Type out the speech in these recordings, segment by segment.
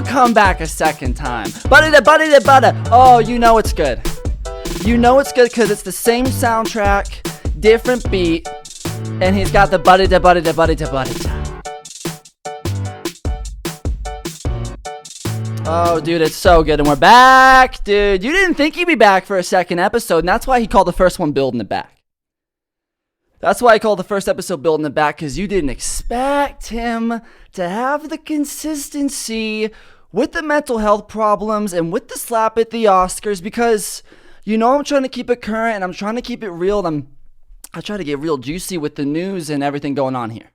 come back a second time. Buddy da buddy da budda. Oh, you know it's good. You know it's good because it's the same soundtrack, different beat, and he's got the buddy da buddy da buddy da buddy da. Oh, dude, it's so good, and we're back, dude. You didn't think he'd be back for a second episode, and that's why he called the first one Building It Back. That's why I called the first episode Building It Back, because you didn't expect him to have the consistency with the mental health problems and with the slap at the Oscars, because, you know, I'm trying to keep it current, and I'm trying to keep it real, and I try to get real juicy with the news and everything going on here.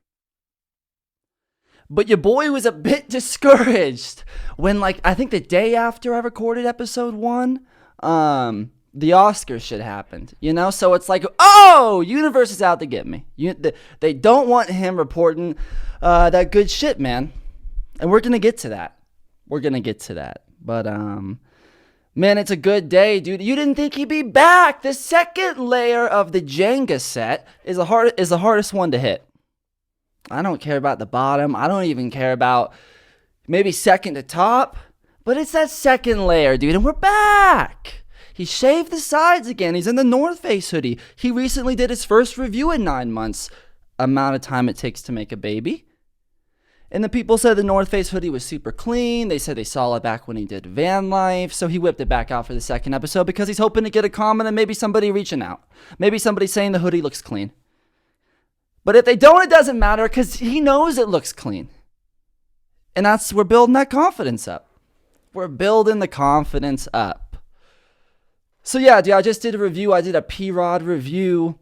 But your boy was a bit discouraged when, like, I think the day after I recorded episode 1, the Oscars shit happened, you know? So it's like, oh, universe is out to get me. They don't want him reporting that good shit, man. And we're going to get to that. But, man, it's a good day, dude. You didn't think he'd be back. The second layer of the Jenga set is the hardest one to hit. I don't care about the bottom. I don't even care about maybe second to top. But it's that second layer, dude. And we're back. He shaved the sides again. He's in the North Face hoodie. He recently did his first review in 9 months. Amount of time it takes to make a baby. And the people said the North Face hoodie was super clean. They said they saw it back when he did Van Life. So he whipped it back out for the second episode because he's hoping to get a comment and maybe somebody reaching out. Maybe somebody saying the hoodie looks clean. But if they don't, it doesn't matter because he knows it looks clean. And we're building that confidence up. We're building the confidence up. So yeah, dude, I just did a review. I did a P-Rod review.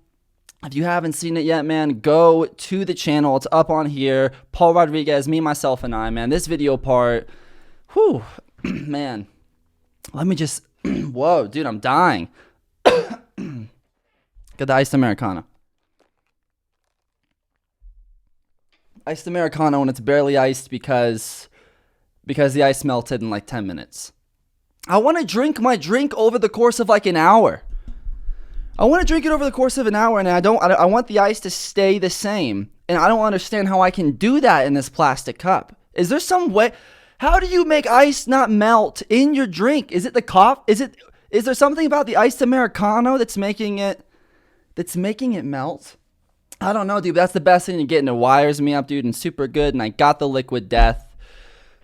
If you haven't seen it yet, man, go to the channel. It's up on here. Paul Rodriguez, me, myself, and I, man. This video part, whew, man. Let me just, whoa, dude, I'm dying. Got the iced Americano. Iced Americano when it's barely iced because the ice melted in like 10 minutes. I want to drink my drink over the course of like an hour. I want to drink it over the course of an hour, and I want the ice to stay the same. And I don't understand how I can do that in this plastic cup. Is there some way? How do you make ice not melt in your drink? Is it the coffee? Is there something about the iced Americano that's making it melt? I don't know, dude, but that's the best thing to get, and it wires me up, dude, and super good, and I got the liquid death.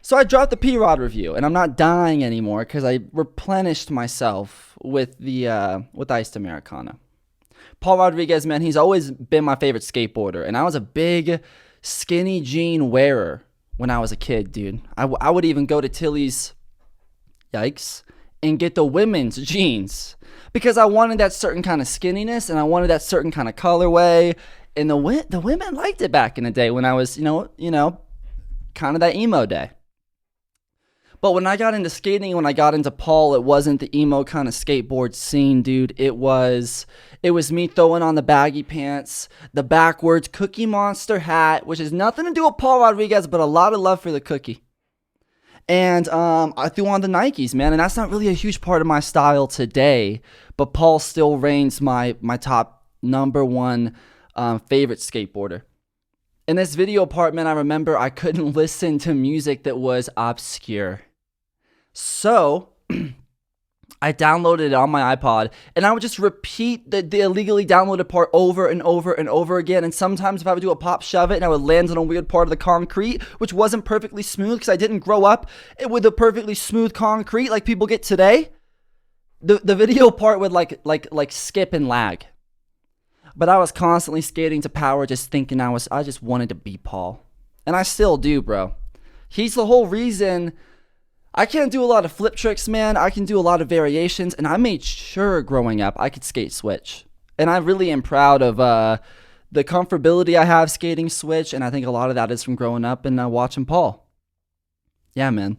So I dropped the P-Rod review, and I'm not dying anymore because I replenished myself with the iced Americano. Paul Rodriguez, man, he's always been my favorite skateboarder, and I was a big skinny jean wearer when I was a kid, dude. I would even go to Tilly's, yikes, and get the women's jeans because I wanted that certain kind of skinniness, and I wanted that certain kind of colorway. And the women liked it back in the day when I was, you know, kind of that emo day. But when I got into skating, when I got into Paul, it wasn't the emo kind of skateboard scene, dude. It was me throwing on the baggy pants, the backwards Cookie Monster hat, which has nothing to do with Paul Rodriguez, but a lot of love for the cookie. And I threw on the Nikes, man, and that's not really a huge part of my style today. But Paul still reigns my top number one favorite skateboarder. In this video part, man, I remember I couldn't listen to music that was obscure. So I downloaded it on my iPod, and I would just repeat the illegally downloaded part over and over and over again. And sometimes if I would do a pop Shove-it, and I would land on a weird part of the concrete, which wasn't perfectly smooth because I didn't grow up with a perfectly smooth concrete like people get today, the video part would like skip and lag. But I was constantly skating to power, just thinking I just wanted to be Paul. And I still do, bro. He's the whole reason I can't do a lot of flip tricks, man. I can do a lot of variations, and I made sure growing up I could skate switch. And I really am proud of the comfortability I have skating switch, and I think a lot of that is from growing up and watching Paul. Yeah, man.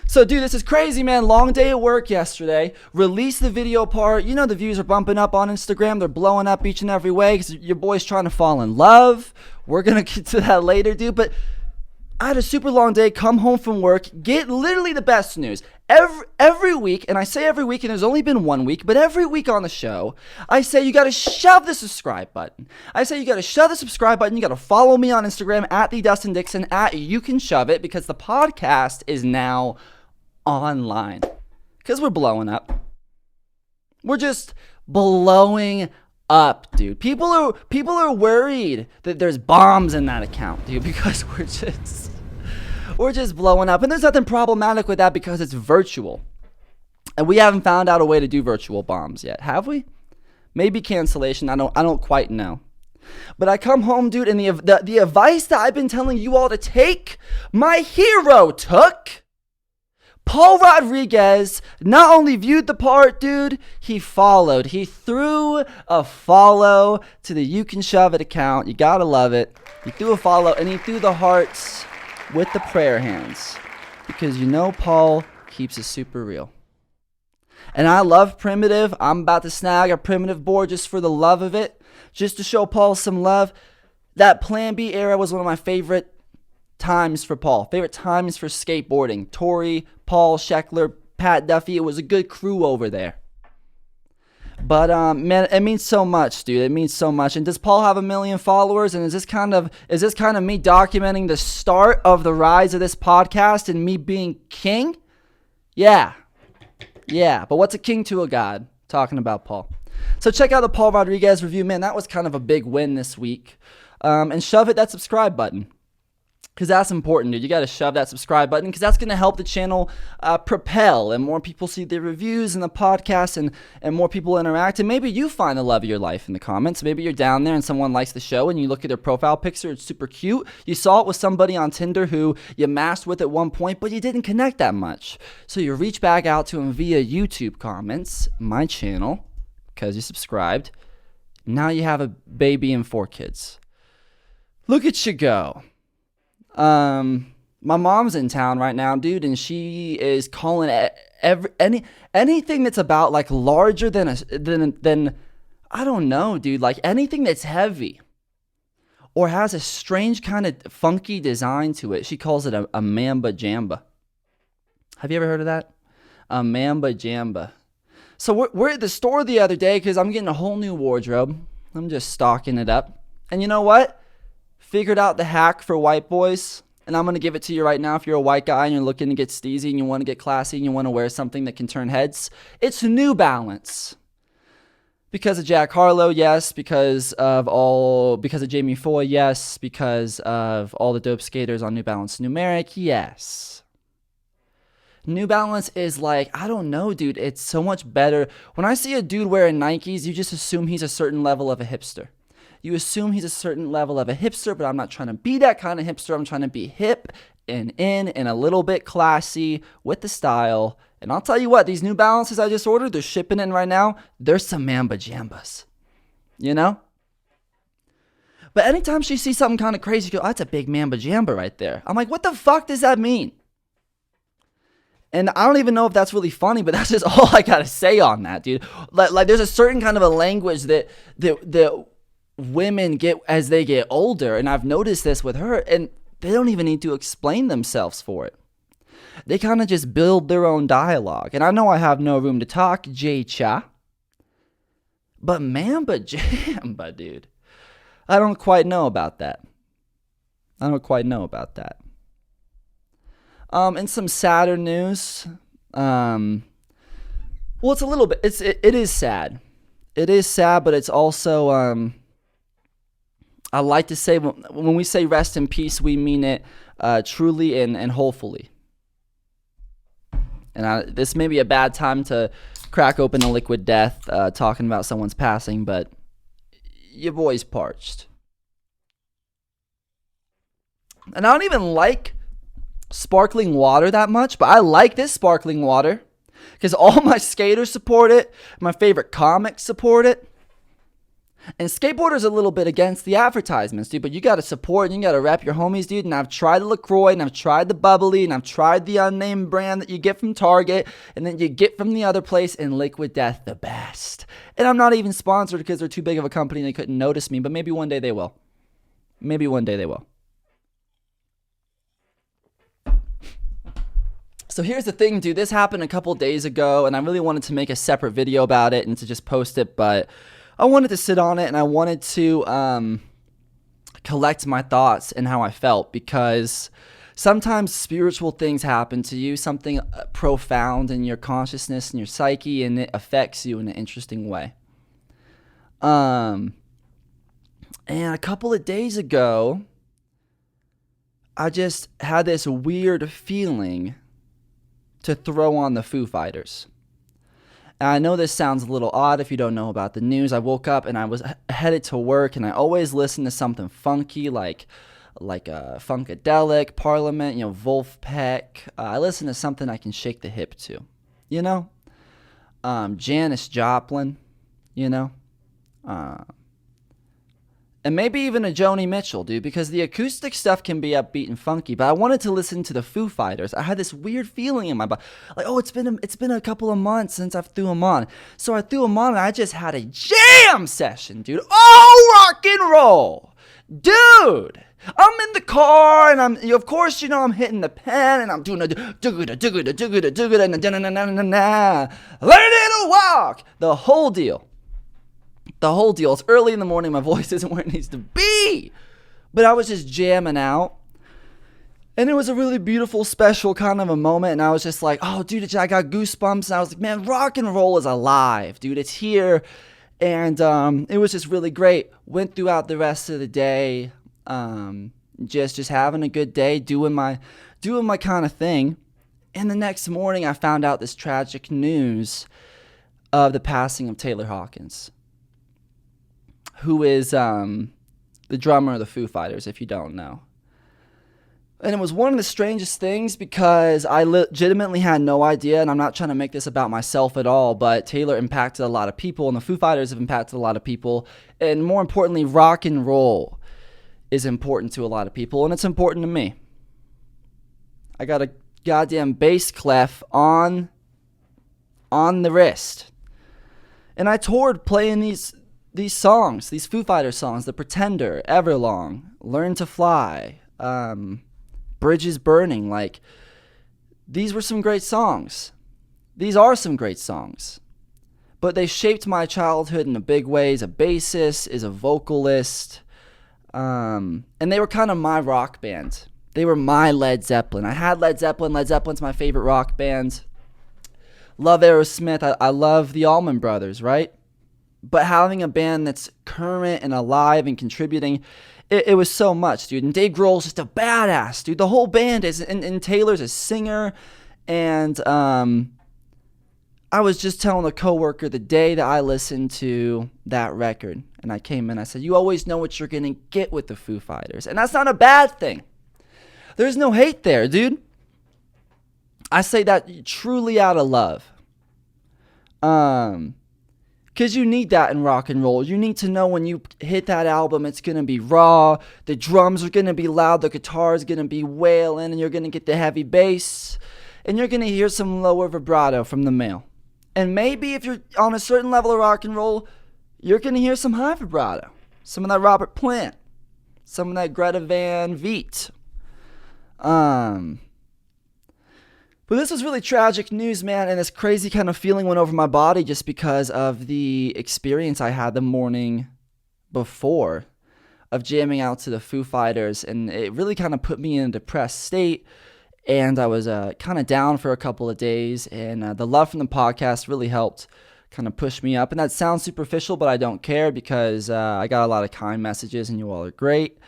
So, dude, this is crazy, man. Long day at work yesterday. Released the video part. You know the views are bumping up on Instagram. They're blowing up each and every way because your boy's trying to fall in love. We're going to get to that later, dude. But I had a super long day, come home from work, get literally the best news. Every week, and I say every week, and there's only been 1 week, but every week on the show, I say you gotta shove the subscribe button. I say you gotta shove the subscribe button. You gotta follow me on Instagram at the Dustin Dixon at You Can Shove It, because the podcast is now online. Because we're blowing up. We're just blowing up, dude. People are worried that there's bombs in that account, dude, because we're just blowing up. And there's nothing problematic with that because it's virtual. And we haven't found out a way to do virtual bombs yet, have we? Maybe cancellation. I don't quite know. But I come home, dude, and the advice that I've been telling you all to take, my hero took. Paul Rodriguez not only viewed the part, dude, he followed. He threw a follow to the You Can Shove It account. You gotta love it. He threw a follow, and he threw the hearts with the prayer hands. Because you know Paul keeps it super real. And I love Primitive. I'm about to snag a Primitive board just for the love of it. Just to show Paul some love. That Plan B era was one of my favorite times for Paul. Favorite times for skateboarding. Tori, Paul, Scheckler, Pat Duffy. It was a good crew over there. But man, it means so much, dude. It means so much. And does Paul have 1 million followers? And is this kind of me documenting the start of the rise of this podcast and me being king? Yeah. But what's a king to a god? Talking about Paul. So check out the Paul Rodriguez review. Man, that was kind of a big win this week. And shove that subscribe button. Because that's important, dude. You got to shove that subscribe button because that's going to help the channel propel and more people see the reviews and the podcast and more people interact. And maybe you find the love of your life in the comments. Maybe you're down there and someone likes the show and you look at their profile picture. It's super cute. You saw it with somebody on Tinder who you matched with at one point, but you didn't connect that much. So you reach back out to him via YouTube comments, my channel, because you subscribed. Now you have a baby and 4 kids. Look at you go. My mom's in town right now, dude, and she is calling anything that's about like larger than I don't know, dude, like anything that's heavy or has a strange kind of funky design to it. She calls it a Mamba Jamba. Have you ever heard of that? A Mamba Jamba. So we're at the store the other day because I'm getting a whole new wardrobe. I'm just stocking it up. And you know what? Figured out the hack for white boys, and I'm going to give it to you right now. If you're a white guy and you're looking to get steezy and you want to get classy and you want to wear something that can turn heads, it's New Balance. Because of Jack Harlow, yes. Because of Jamie Foy, yes. Because of all the dope skaters on New Balance Numeric, yes. New Balance is like, I don't know, dude. It's so much better. When I see a dude wearing Nikes, you just assume he's a certain level of a hipster. You assume he's a certain level of a hipster, but I'm not trying to be that kind of hipster. I'm trying to be hip and in and a little bit classy with the style. And I'll tell you what, these New Balances I just ordered, they're shipping in right now. There's some Mamba Jambas, you know? But anytime she sees something kind of crazy, she goes, oh, that's a big Mamba Jamba right there. I'm like, what the fuck does that mean? And I don't even know if that's really funny, but that's just all I got to say on that, dude. Like there's a certain kind of a language that women get as they get older, and I've noticed this with her, and they don't even need to explain themselves for it. They kind of just build their own dialogue. And I know I have no room to talk, J-Cha, but Mamba Jamba, dude, I don't quite know about that. And some sadder news. Well, it's a little bit, it is sad. It is sad, but it's also, I like to say when we say rest in peace, we mean it truly and wholefully. And this may be a bad time to crack open a liquid death talking about someone's passing, but your boy's parched. And I don't even like sparkling water that much, but I like this sparkling water because all my skaters support it. My favorite comics support it. And skateboarders a little bit against the advertisements, dude, but you got to support and you got to rep your homies, dude. And I've tried the LaCroix and I've tried the bubbly and I've tried the unnamed brand that you get from Target and then you get from the other place, and Liquid Death the best. And I'm not even sponsored because they're too big of a company and they couldn't notice me, but maybe one day they will. So here's the thing, dude. This happened a couple days ago, and I really wanted to make a separate video about it and to just post it, but I wanted to sit on it, and I wanted to collect my thoughts and how I felt, because sometimes spiritual things happen to you, something profound in your consciousness and your psyche, and it affects you in an interesting way. And a couple of days ago, I just had this weird feeling to throw on the Foo Fighters. And I know this sounds a little odd if you don't know about the news. I woke up and I was headed to work, and I always listen to something funky like Funkadelic, Parliament, Wolfpack. I listen to something I can shake the hip to, Janis Joplin, and maybe even a Joni Mitchell, dude, because the acoustic stuff can be upbeat and funky. But I wanted to listen to the Foo Fighters. I had this weird feeling in my body, like, oh, it's been a couple of months since I threw them on. So I threw them on, and I just had a jam session, dude. Oh, rock and roll, dude. I'm in the car, and I'm hitting the pen, and I'm doing a learning to walk. The whole deal. It's early in the morning. My voice isn't where it needs to be. But I was just jamming out. And it was a really beautiful, special kind of a moment. And I was just like, oh, dude, I got goosebumps. And I was like, man, rock and roll is alive, dude. It's here. And it was just really great. Went throughout the rest of the day. Just having a good day, doing my kind of thing. And the next morning, I found out this tragic news of the passing of Taylor Hawkins, who is the drummer of the Foo Fighters, if you don't know. And it was one of the strangest things, because I legitimately had no idea, and I'm not trying to make this about myself at all, but Taylor impacted a lot of people, and the Foo Fighters have impacted a lot of people, and more importantly, rock and roll is important to a lot of people, and it's important to me. I got a goddamn bass clef on the wrist, and I toured playing these songs, these Foo Fighters songs, The Pretender, Everlong, Learn to Fly, Bridges Burning. Like, these were some great songs. These are some great songs. But they shaped my childhood in a big way. As a bassist, as a vocalist. And they were kind of my rock band. They were my Led Zeppelin. I had Led Zeppelin. Led Zeppelin's my favorite rock band. Love Aerosmith. I love the Allman Brothers, right? But having a band that's current and alive and contributing, it was so much, dude. And Dave Grohl's just a badass, dude. The whole band is, and Taylor's a singer. And I was just telling a coworker the day that I listened to that record, and I came in, I said, you always know what you're going to get with the Foo Fighters. And that's not a bad thing. There's no hate there, dude. I say that truly out of love. Because you need that in rock and roll. You need to know when you hit that album, it's going to be raw. The drums are going to be loud. The guitar is going to be wailing. And you're going to get the heavy bass. And you're going to hear some lower vibrato from the male. And maybe if you're on a certain level of rock and roll, you're going to hear some high vibrato. Some of that Robert Plant. Some of that Greta Van Vliet. But this was really tragic news, man, and this crazy kind of feeling went over my body just because of the experience I had the morning before of jamming out to the Foo Fighters, and it really kind of put me in a depressed state, and I was kind of down for a couple of days, and the love from the podcast really helped kind of push me up. And that sounds superficial, but I don't care, because I got a lot of kind messages, and you all are great.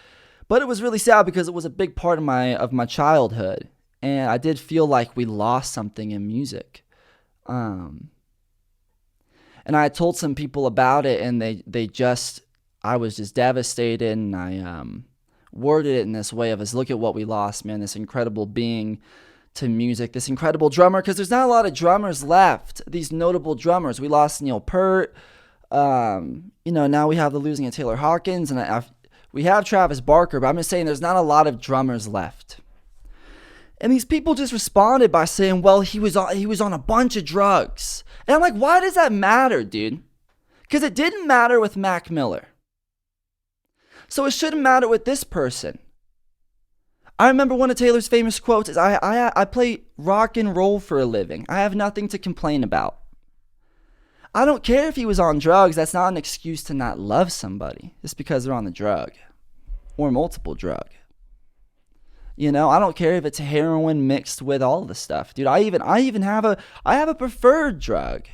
But it was really sad because it was a big part of my childhood. And I did feel like we lost something in music. And I told some people about it, and I was just devastated, and I worded it in this way of, look at what we lost, man, this incredible being to music, this incredible drummer, because there's not a lot of drummers left, these notable drummers. We lost Neil Peart, now we have the losing of Taylor Hawkins, and we have Travis Barker, but I'm just saying there's not a lot of drummers left. And these people just responded by saying, well, he was on a bunch of drugs. And I'm like, why does that matter, dude? Because it didn't matter with Mac Miller. So it shouldn't matter with this person. I remember one of Taylor's famous quotes is, I play rock and roll for a living. I have nothing to complain about. I don't care if he was on drugs. That's not an excuse to not love somebody just because they're on the drug or multiple drug. You know, I don't care if it's heroin mixed with all the stuff, dude. I even have a preferred drug,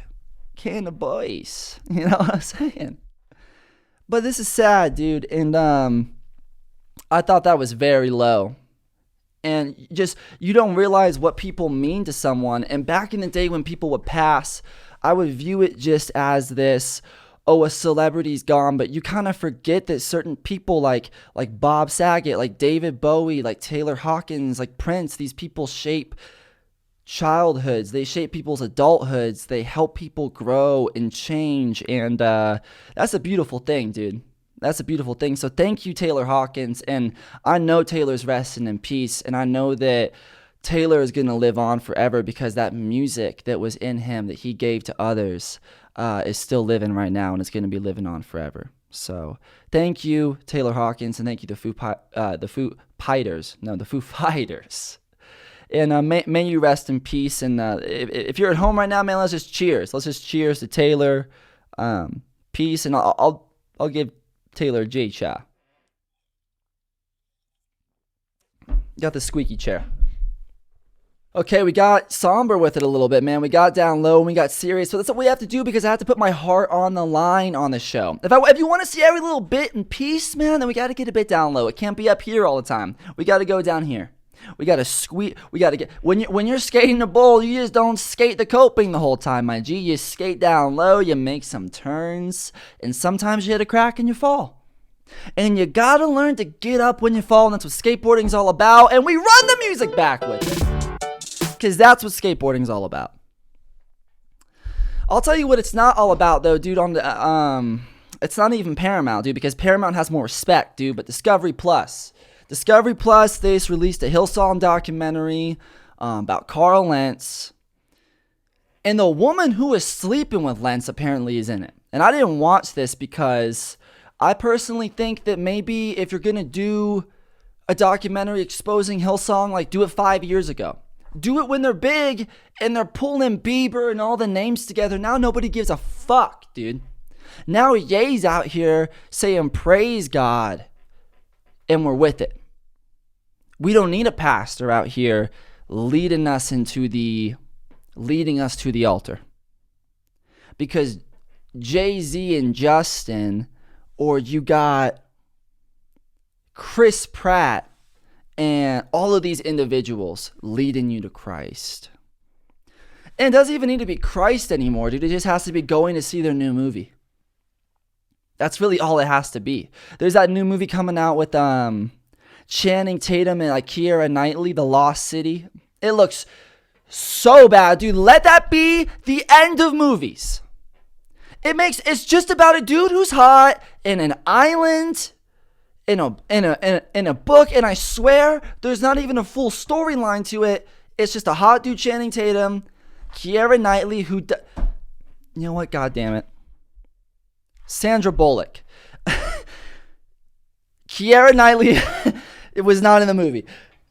cannabis. You know what I'm saying? But this is sad, dude, and I thought that was very low. And just, you don't realize what people mean to someone. And back in the day when people would pass, I would view it just as this, oh, a celebrity's gone, but you kind of forget that certain people like Bob Saget, like David Bowie, like Taylor Hawkins, like Prince, these people shape childhoods. They shape people's adulthoods. They help people grow and change, and that's a beautiful thing, dude. That's a beautiful thing. So thank you, Taylor Hawkins, and I know Taylor's resting in peace, and I know that Taylor is going to live on forever because that music that was in him that he gave to others is still living right now, and it's going to be living on forever. So thank you, Taylor Hawkins, and thank you to the Foo Fighters. And may you rest in peace. And if you're at home right now, man, let's just cheers. Let's just cheers to Taylor. Peace, and I'll give Taylor a J-cha. Got the squeaky chair. Okay, we got somber with it a little bit, man. We got down low and we got serious. So that's what we have to do because I have to put my heart on the line on the show. If you want to see every little bit in peace, man, then we got to get a bit down low. It can't be up here all the time. We got to go down here. We got to squeeze. We got to get, when you're skating the bowl, you just don't skate the coping the whole time, my G. You skate down low, you make some turns, and sometimes you hit a crack and you fall. And you got to learn to get up when you fall, and that's what skateboarding's all about. And we run the music back with it. Because that's what skateboarding's all about. I'll tell you what it's not all about, though, dude. It's not even Paramount, dude, because Paramount has more respect, dude. But Discovery Plus, they just released a Hillsong documentary about Carl Lentz. And the woman who is sleeping with Lentz apparently is in it. And I didn't watch this because I personally think that maybe if you're going to do a documentary exposing Hillsong, like, do it 5 years ago. Do it when they're big and they're pulling Bieber and all the names together. Now nobody gives a fuck, dude. Now Ye's out here saying praise God, and we're with it. We don't need a pastor out here leading us to the altar. Because Jay-Z and Justin, or you got Chris Pratt, and all of these individuals leading you to Christ. And it doesn't even need to be Christ anymore, dude. It just has to be going to see their new movie. That's really all it has to be. There's that new movie coming out with Channing Tatum and like Keira Knightley, The Lost City. It looks so bad, dude. Let that be the end of movies. It's just about a dude who's hot in an island in a book, and I swear there's not even a full storyline to it. It's just a hot dude, Channing Tatum, Keira Knightley, you know what? God damn it, Sandra Bullock. Keira Knightley, it was not in the movie.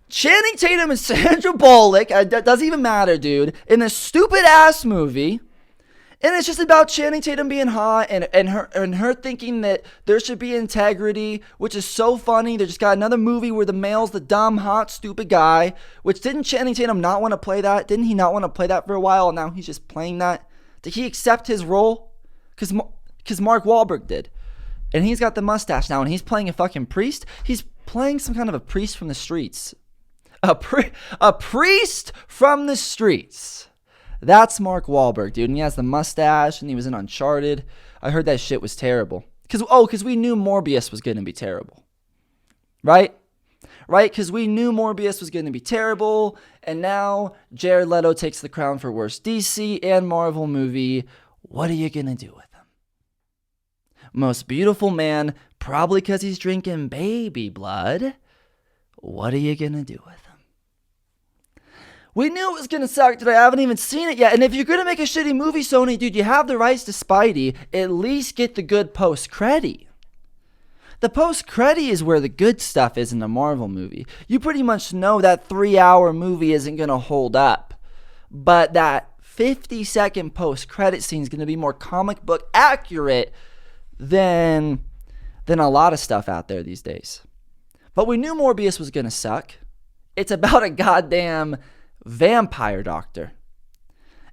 Channing Tatum and Sandra Bullock. That doesn't even matter, dude. In this stupid ass movie. And it's just about Channing Tatum being hot and her thinking that there should be integrity, which is so funny. They just got another movie where the male's the dumb, hot, stupid guy, which didn't Channing Tatum not want to play that? Didn't he not want to play that for a while, and now he's just playing that? Did he accept his role? Because Mark Wahlberg did. And he's got the mustache now, and he's playing a fucking priest. He's playing some kind of a priest from the streets. A priest from the streets. That's Mark Wahlberg, dude. And he has the mustache, and he was in Uncharted. I heard that shit was terrible. Because we knew Morbius was going to be terrible. Right? Because we knew Morbius was going to be terrible. And now Jared Leto takes the crown for worst DC and Marvel movie. What are you going to do with him? Most beautiful man, probably because he's drinking baby blood. What are you going to do with him? We knew it was going to suck, dude. I haven't even seen it yet. And if you're going to make a shitty movie, Sony, dude, you have the rights to Spidey. At least get the good post-credit. The post-credit is where the good stuff is in a Marvel movie. You pretty much know that 3-hour movie isn't going to hold up. But that 50-second post-credit scene is going to be more comic book accurate than a lot of stuff out there these days. But we knew Morbius was going to suck. It's about a goddamn vampire doctor.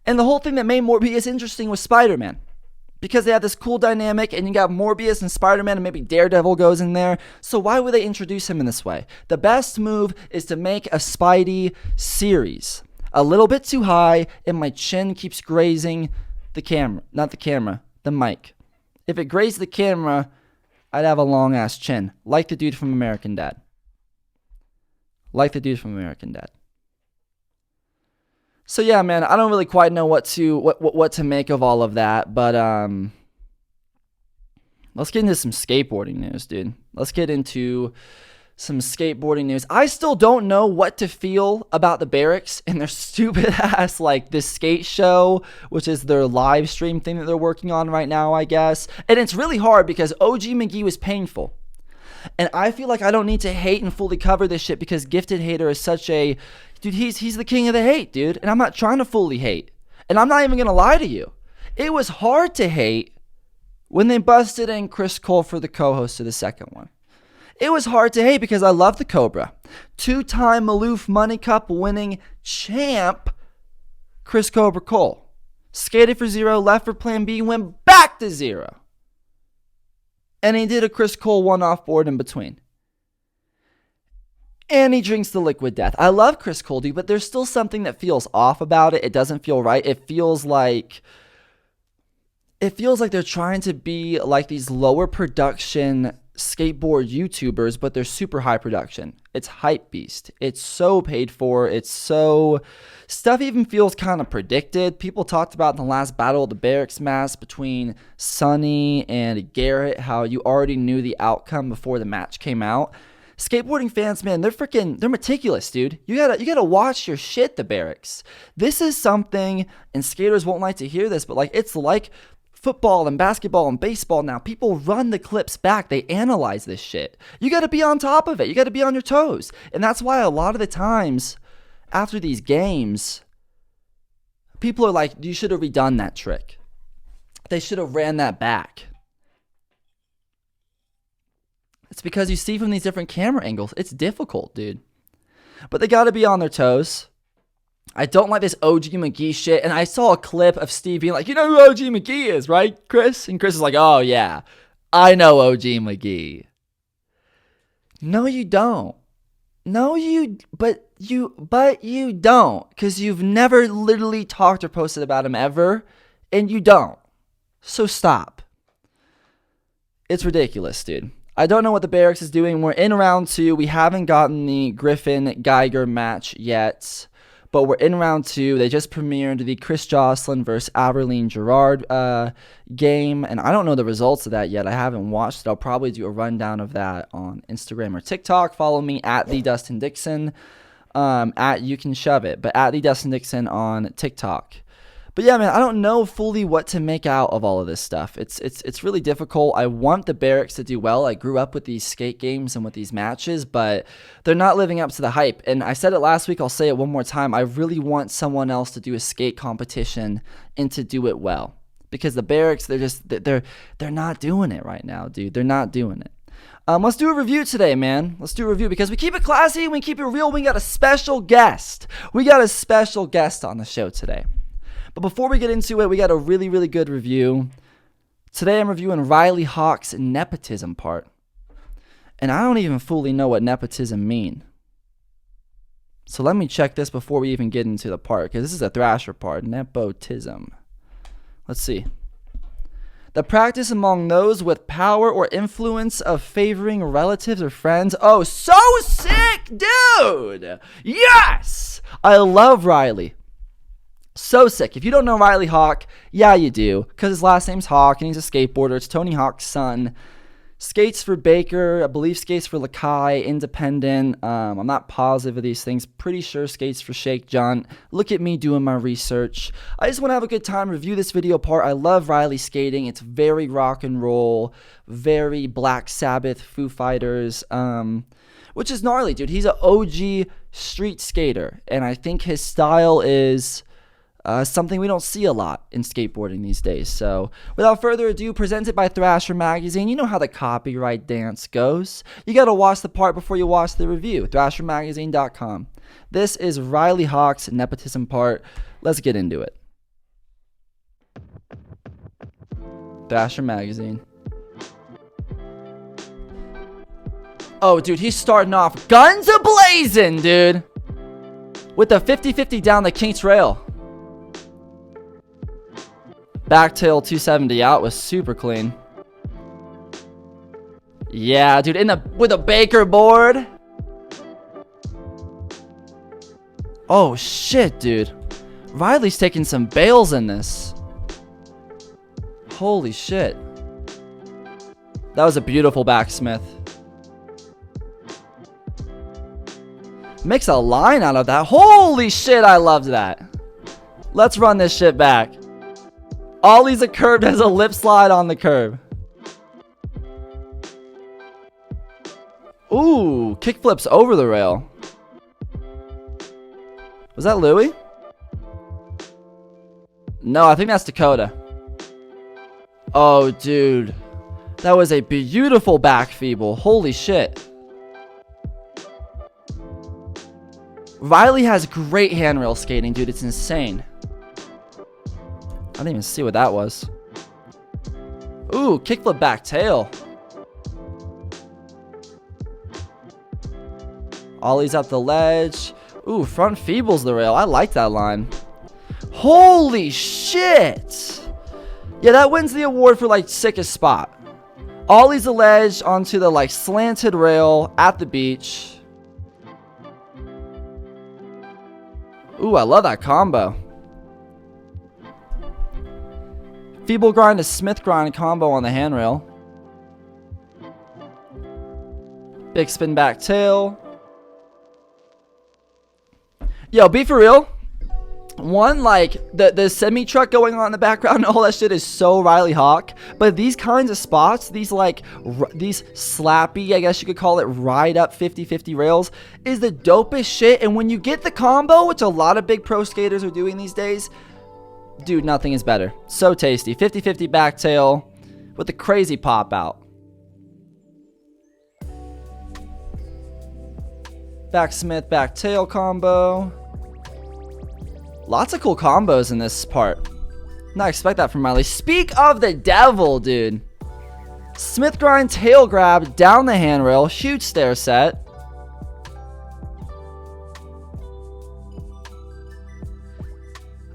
And the whole thing that made Morbius interesting was Spider-Man. Because they had this cool dynamic, and you got Morbius and Spider-Man, and maybe Daredevil goes in there. So why would they introduce him in this way? The best move is to make a Spidey series. A little bit too high, and my chin keeps grazing the camera. Not the camera, the mic. If it grazed the camera, I'd have a long-ass chin. Like the dude from American Dad. So yeah, man, I don't really quite know what to make of all of that, but let's get into some skateboarding news, dude. Let's get into some skateboarding news. I still don't know what to feel about the Berrics and their stupid ass, like, this skate show, which is their live stream thing that they're working on right now, I guess. And it's really hard because OG McGee was painful. And I feel like I don't need to hate and fully cover this shit because Gifted Hater is such a... Dude, he's the king of the hate, dude. And I'm not trying to fully hate. And I'm not even going to lie to you. It was hard to hate when they busted in Chris Cole for the co-host of the second one. It was hard to hate because I love the Cobra. 2-time Maloof Money Cup winning champ, Chris Cobra Cole. Skated for 0, left for plan B, went back to 0. And he did a Chris Cole one-off board in between. And he drinks the liquid death. I love Chris Cole, dude, but there's still something that feels off about it. It doesn't feel right. It feels like they're trying to be like these lower production skateboard YouTubers, but they're super high production. It's hype beast. It's so paid for. It's so... Stuff even feels kind of predicted. People talked about in the last Battle of the Berrics match between Sonny and Garrett, how you already knew the outcome before the match came out. Skateboarding fans, man, they're meticulous, dude. You gotta watch your shit, the Berrics. This is something, and skaters won't like to hear this, but like it's like football and basketball and baseball now. People run the clips back. They analyze this shit. You gotta be on top of it. You gotta be on your toes. And that's why a lot of the times after these games, people are like, you should have redone that trick. They should have ran that back. It's because you see from these different camera angles. It's difficult, dude. But they got to be on their toes. I don't like this OG McGee shit. And I saw a clip of Steve being like, you know who OG McGee is, right, Chris? And Chris is like, oh, yeah, I know OG McGee. No, you don't. But you don't. Because you've never literally talked or posted about him ever. And you don't. So stop. It's ridiculous, dude. I don't know what the Berrics is doing. We're in round 2. We haven't gotten the Griffin-Geiger match yet, but we're in round 2. They just premiered the Chris Jocelyn versus Aberline Gerard game, and I don't know the results of that yet. I haven't watched it. I'll probably do a rundown of that on Instagram or TikTok. Follow me at the Dustin Dixon, at You Can Shove It, but at the Dustin Dixon on TikTok. But yeah, man, I don't know fully what to make out of all of this stuff. It's really difficult. I want the Berrics to do well. I grew up with these skate games and with these matches, but they're not living up to the hype. And I said it last week, I'll say it one more time. I really want someone else to do a skate competition and to do it well. Because the Berrics, they're not doing it right now, dude. They're not doing it. Let's do a review today, man. Let's do a review because we keep it classy and we keep it real. We got a special guest. We got a special guest on the show today. But before we get into it, we got a really, really good review. Today I'm reviewing Riley Hawk's nepotism part. And I don't even fully know what nepotism mean. So let me check this before we even get into the part, because this is a Thrasher part. Nepotism. Let's see. The practice among those with power or influence of favoring relatives or friends. Oh, so sick, dude! Yes! I love Riley. So sick. If you don't know Riley Hawk, yeah, you do. Because his last name's Hawk and he's a skateboarder. It's Tony Hawk's son. Skates for Baker, I believe skates for Lakai, Independent. I'm not positive of these things. Pretty sure skates for Shake John. Look at me doing my research. I just want to have a good time, review this video part. I love Riley skating. It's very rock and roll, very Black Sabbath, Foo Fighters, which is gnarly, dude. He's an OG street skater, and I think his style is something we don't see a lot in skateboarding these days. So, without further ado, presented by Thrasher Magazine. You know how the copyright dance goes. You gotta watch the part before you watch the review. ThrasherMagazine.com. This is Riley Hawk's Nepotism part. Let's get into it. Thrasher Magazine. Oh, dude, he's starting off guns a-blazing, dude. With the 50-50 down the Kinks rail. Backtail 270 out was super clean. Yeah, dude, with a Baker board. Oh shit, dude. Riley's taking some bails in this. Holy shit. That was a beautiful backsmith. Makes a line out of that. Holy shit, I loved that. Let's run this shit back. Ollie's a curb, has a lip slide on the curb. Ooh, kickflips over the rail. Was that Louie? No, I think that's Dakota. Oh, dude. That was a beautiful back feeble. Holy shit. Riley has great handrail skating, dude. It's insane. I didn't even see what that was. Ooh, kickflip back tail. Ollie's up the ledge. Ooh, front feebles the rail. I like that line. Holy shit. Yeah, that wins the award for like sickest spot. Ollie's the ledge onto the like slanted rail at the beach. Ooh, I love that combo. Feeble grind to Smith grind combo on the handrail. Big spin back tail. Yo, be for real. One, like, the semi-truck going on in the background, all that shit is so Riley Hawk. But these kinds of spots, these, like, these slappy, I guess you could call it, ride-up 50-50 rails, is the dopest shit. And when you get the combo, which a lot of big pro skaters are doing these days, dude, nothing is better. So tasty. 50-50 back tail with the crazy pop out. Backsmith, back tail combo. Lots of cool combos in this part. Not expect that from Riley. Speak of the devil, dude. Smith grind tail grab down the handrail. Huge stair set.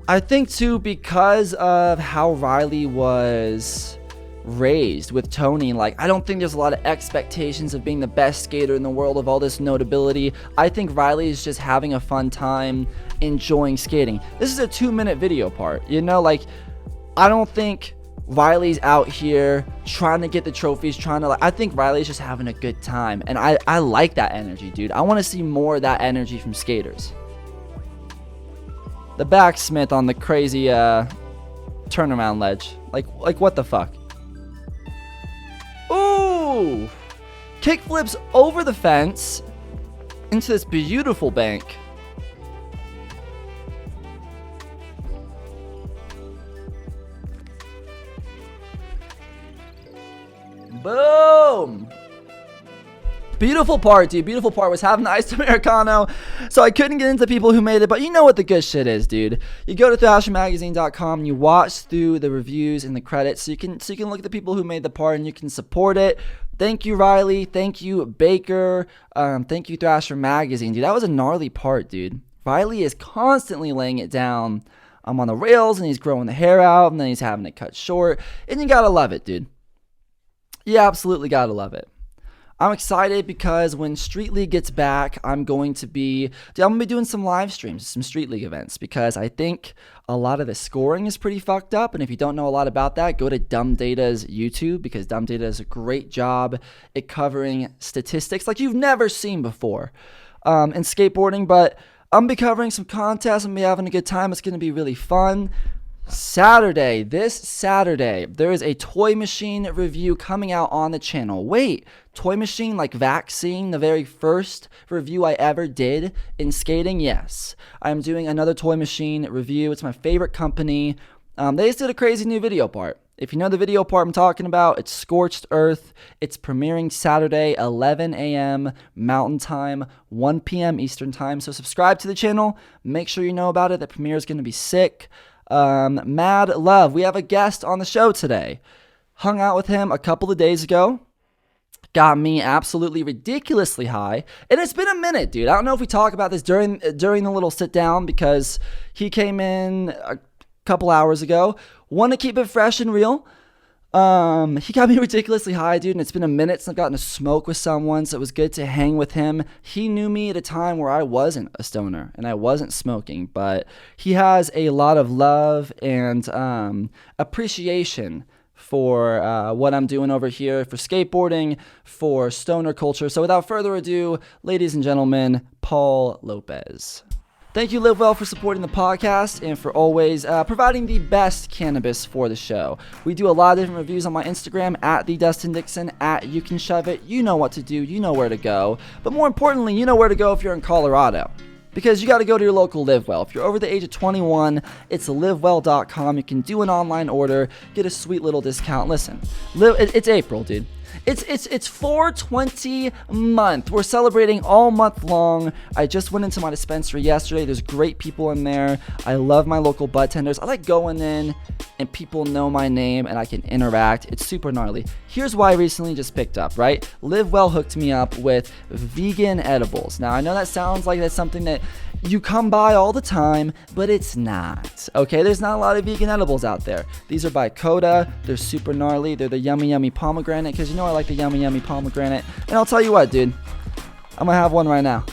I think too, because of how Riley was raised with Tony, like, I don't think there's a lot of expectations of being the best skater in the world, of all this notability. I think Riley is just having a fun time enjoying skating. This is a 2-minute video part, you know, like, I don't think Riley's out here trying to get the trophies, trying to, like, I think Riley's just having a good time, and I like that energy, dude. I want to see more of that energy from skaters. The backsmith on the crazy turnaround ledge. Like what the fuck? Ooh! Kickflips over the fence into this beautiful bank. Boom! Beautiful part, dude. Beautiful part. Was having the iced Americano, so I couldn't get into people who made it, but you know what the good shit is, dude. You go to ThrasherMagazine.com, you watch through the reviews and the credits, so you can look at the people who made the part and you can support it. Thank you, Riley. Thank you, Baker. Thank you, Thrasher Magazine, dude. That was a gnarly part, dude. Riley is constantly laying it down on the rails, and he's growing the hair out, and then he's having it cut short, and you gotta love it, dude. You absolutely gotta love it. I'm excited because when Street League gets back, I'm going to be doing some live streams, some Street League events, because I think a lot of the scoring is pretty fucked up. And if you don't know a lot about that, go to Dumb Data's YouTube, because Dumb Data does a great job at covering statistics like you've never seen before in skateboarding. But I'm going to be covering some contests. I'm going to be having a good time. It's going to be really fun. This Saturday, there is a Toy Machine review coming out on the channel. Wait, Toy Machine like Vaccine, the very first review I ever did in skating? Yes, I'm doing another Toy Machine review. It's my favorite company. They just did a crazy new video part. If you know the video part I'm talking about, it's Scorched Earth. It's premiering Saturday, 11 a.m. Mountain Time, 1 p.m. Eastern Time. So subscribe to the channel. Make sure you know about it. The premiere is going to be sick. Mad Love, we have a guest on the show today. Hung out with him a couple of days ago. Got me absolutely ridiculously high. And it's been a minute, dude. I don't know if we talk about this during the little sit down, because he came in a couple hours ago. Want to keep it fresh and real. He got me ridiculously high, dude, and it's been a minute since I've gotten to smoke with someone, so it was good to hang with him. He knew me at a time where I wasn't a stoner and I wasn't smoking, but he has a lot of love and appreciation for what I'm doing over here, for skateboarding, for stoner culture. So without further ado, ladies and gentlemen, Paul Lopez. Thank you, Livwell, for supporting the podcast and for always providing the best cannabis for the show. We do a lot of different reviews on my Instagram, at the Dustin Dixon, at You Can Shove It. You know what to do. You know where to go. But more importantly, you know where to go if you're in Colorado, because you got to go to your local Livwell. If you're over the age of 21, it's livwell.com. You can do an online order, get a sweet little discount. Listen, it's April, dude. It's 420 month. We're celebrating all month long. I just went into my dispensary yesterday. There's great people in there. I love my local bud tenders. I like going in and people know my name and I can interact. It's super gnarly. Here's why I recently just picked up, right? Livwell hooked me up with vegan edibles. Now, I know that sounds like that's something that you come by all the time, but it's not. Okay, there's not a lot of vegan edibles out there. These are by Coda. They're super gnarly. They're the yummy yummy pomegranate, because you know I like the yummy yummy pomegranate. And I'll tell you what, dude, I'm gonna have one right now.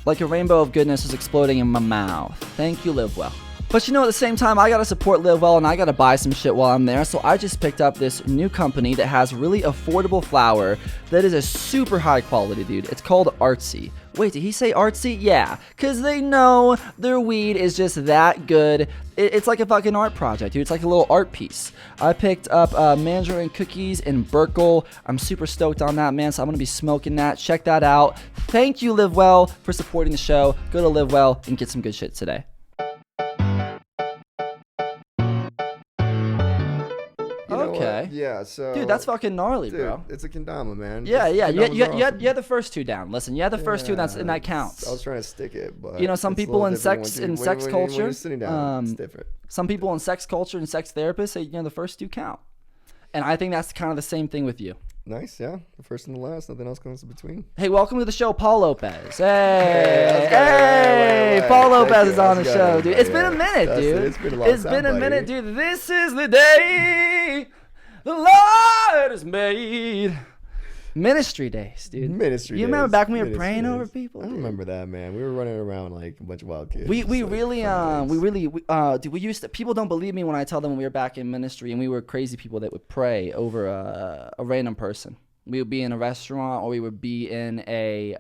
Like a rainbow of goodness is exploding in my mouth. Thank you, Livwell. But you know, at the same time, I gotta support Livwell and I gotta buy some shit while I'm there. So I just picked up this new company that has really affordable flower that is a super high quality, dude. It's called Artsy. Wait, did he say artsy? Yeah, because they know their weed is just that good. It's like a fucking art project, dude. It's like a little art piece. I picked up Mandarin Cookies in Burkle. I'm super stoked on that, man, so I'm going to be smoking that. Check that out. Thank you, Livwell, for supporting the show. Go to Livwell and get some good shit today. Okay. Yeah, so... Dude, that's fucking gnarly, dude, bro. it's a kendama, man. Yeah. You Kendama's had the first two down. Listen, you had the first two, and that counts. I was trying to stick it, but... You know, some people in sex culture... When you're sitting down, it's different. Some people in sex culture and sex therapists say, you know, the first two count. And I think that's kind of the same thing with you. Nice, yeah. The first and the last. Nothing else comes in between. Hey, welcome to the show, Paul Lopez. Hey, Paul Lopez is on the show, dude. It's been a minute, dude. It's been a long time, It's been a minute, dude. This is the day the Lord has made. Ministry days, dude. Ministry days. You remember back when we were praying over people? I remember that, man. We were running around like a bunch of wild kids. We used to, people don't believe me when I tell them we were back in ministry and we were crazy people that would pray over a random person. We would be in a restaurant or we would be in a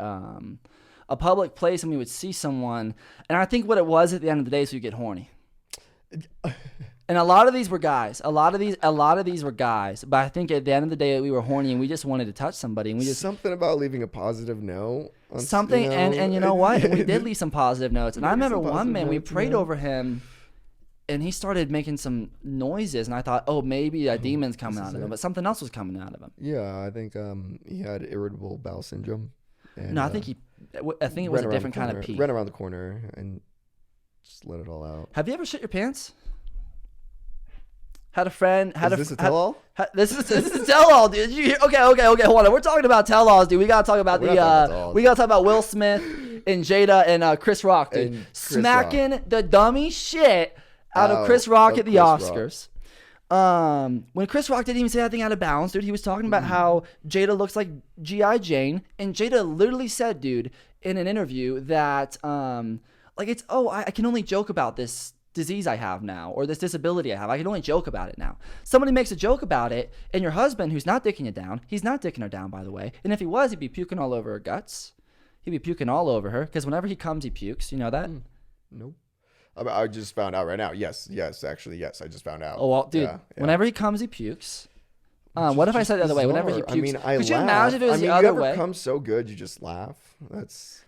public place and we would see someone. And I think what it was at the end of the day is we'd get horny. And a lot of these were guys. A lot of these were guys. But I think at the end of the day, we were horny and we just wanted to touch somebody. And we just something about leaving a positive note. Something, you know? and you know what? We did leave some positive notes. And I remember one man, we prayed over him, and he started making some noises. And I thought, oh, maybe a demon's coming out of him. But something else was coming out of him. Yeah, I think he had irritable bowel syndrome. And, no, I think it was a different kind of pee. Ran around the corner and just let it all out. Have you ever shit your pants? Had a friend. Is this a tell-all? This is a tell-all, dude. Did you hear? Okay. Hold on. We're talking about tell-alls, dude. We gotta talk about we gotta talk about Will Smith and Jada and Chris Rock, dude. Smacking the dummy shit out of Chris Rock at the Oscars. When Chris Rock didn't even say anything out of bounds, dude, he was talking about how Jada looks like G.I. Jane, and Jada literally said, dude, in an interview that, I can only joke about this disease I have now, or this disability I have. I can only joke about it now. Somebody makes a joke about it, and your husband, who's not dicking it down, he's not dicking her down, by the way, and if he was, he'd be puking all over her guts. He'd be puking all over her, because whenever he comes, he pukes. You know that? Nope. I just found out right now. Yes, actually, yes. I just found out. Oh, well, dude, Yeah. Whenever he comes, he pukes. What if I said it the other way? Whenever he Bizarre. pukes. I mean, could you imagine if it was the you other ever way? come so good you just laugh?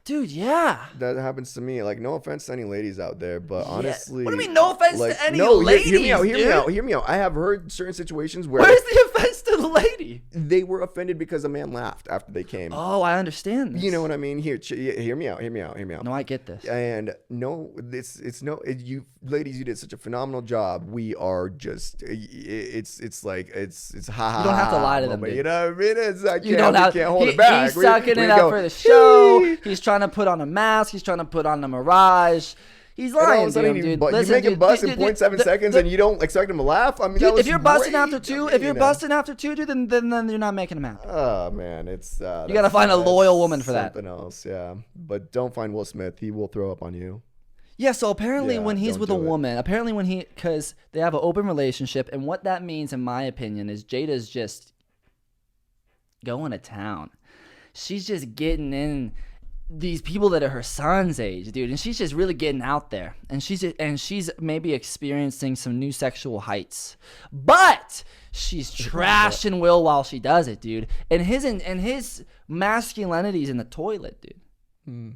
Dude, yeah. That happens to me. Like, no offense to any ladies out there, but honestly, What do you mean, no offense to any ladies? Hear me out. I have heard certain situations where Where's the offense to the lady? they were offended because a man laughed after they came. Oh, I understand this. You know what I mean? Hear me out. No, I get this. And no, you ladies, you did such a phenomenal job. We are just, it's ha. You don't have to lie to them, dude. You know what I mean? It's like, You don't have. can't hold it back. He's sucking it up for the show. He's trying to put on a mask. He's trying to put on a mirage. He's lying to him, dude. You make him bust in 0.7 seconds, and you don't expect him to laugh. I mean, dude, that was if you're busting great. after two, dude, then you're not making him happy. Oh man, it's you gotta find a loyal woman for that. Something else, yeah. But don't find Will Smith. He will throw up on you. Yeah, so apparently when he's with a do it. woman, because they have an open relationship, and what that means, in my opinion, is Jada's just going to town. She's just getting in these people that are her son's age, dude, and she's just really getting out there, and she's maybe experiencing some new sexual heights, but she's trashing Will while she does it, dude, and his masculinity's in the toilet, dude.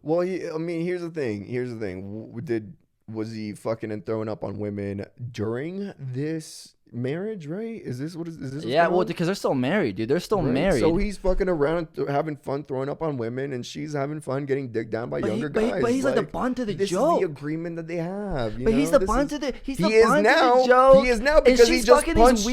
Well, here's the thing. Was he fucking and throwing up on women during this marriage? Right? Is this what is this? Yeah, well, because they're still married, dude. They're still married. So he's fucking around, having fun, throwing up on women, and she's having fun getting digged down by younger guys. But he's like the bunt of the this joke. Is the agreement that they have. He's the bunt of the joke. He is now because he just punched.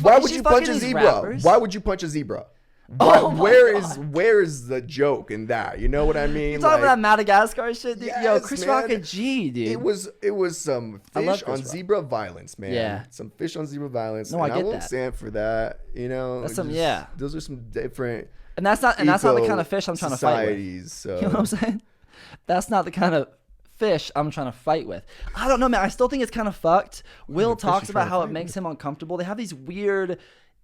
Why would you punch a zebra? Why would you punch a zebra? Where is the joke in that? You know what I mean? You talking about that Madagascar shit, dude? Yes, Yo, Chris man. Rock a G, dude. It was some fish on zebra violence, man. Yeah, some fish on zebra violence. No, I get that. I won't stand for that. You know, that's those are some different. And that's not the kind of fish I'm trying to fight with. So. You know what I'm saying? That's not the kind of fish I'm trying to fight with. I don't know, man. I still think it's kind of fucked. Will talks about how it makes him uncomfortable. They have these weird,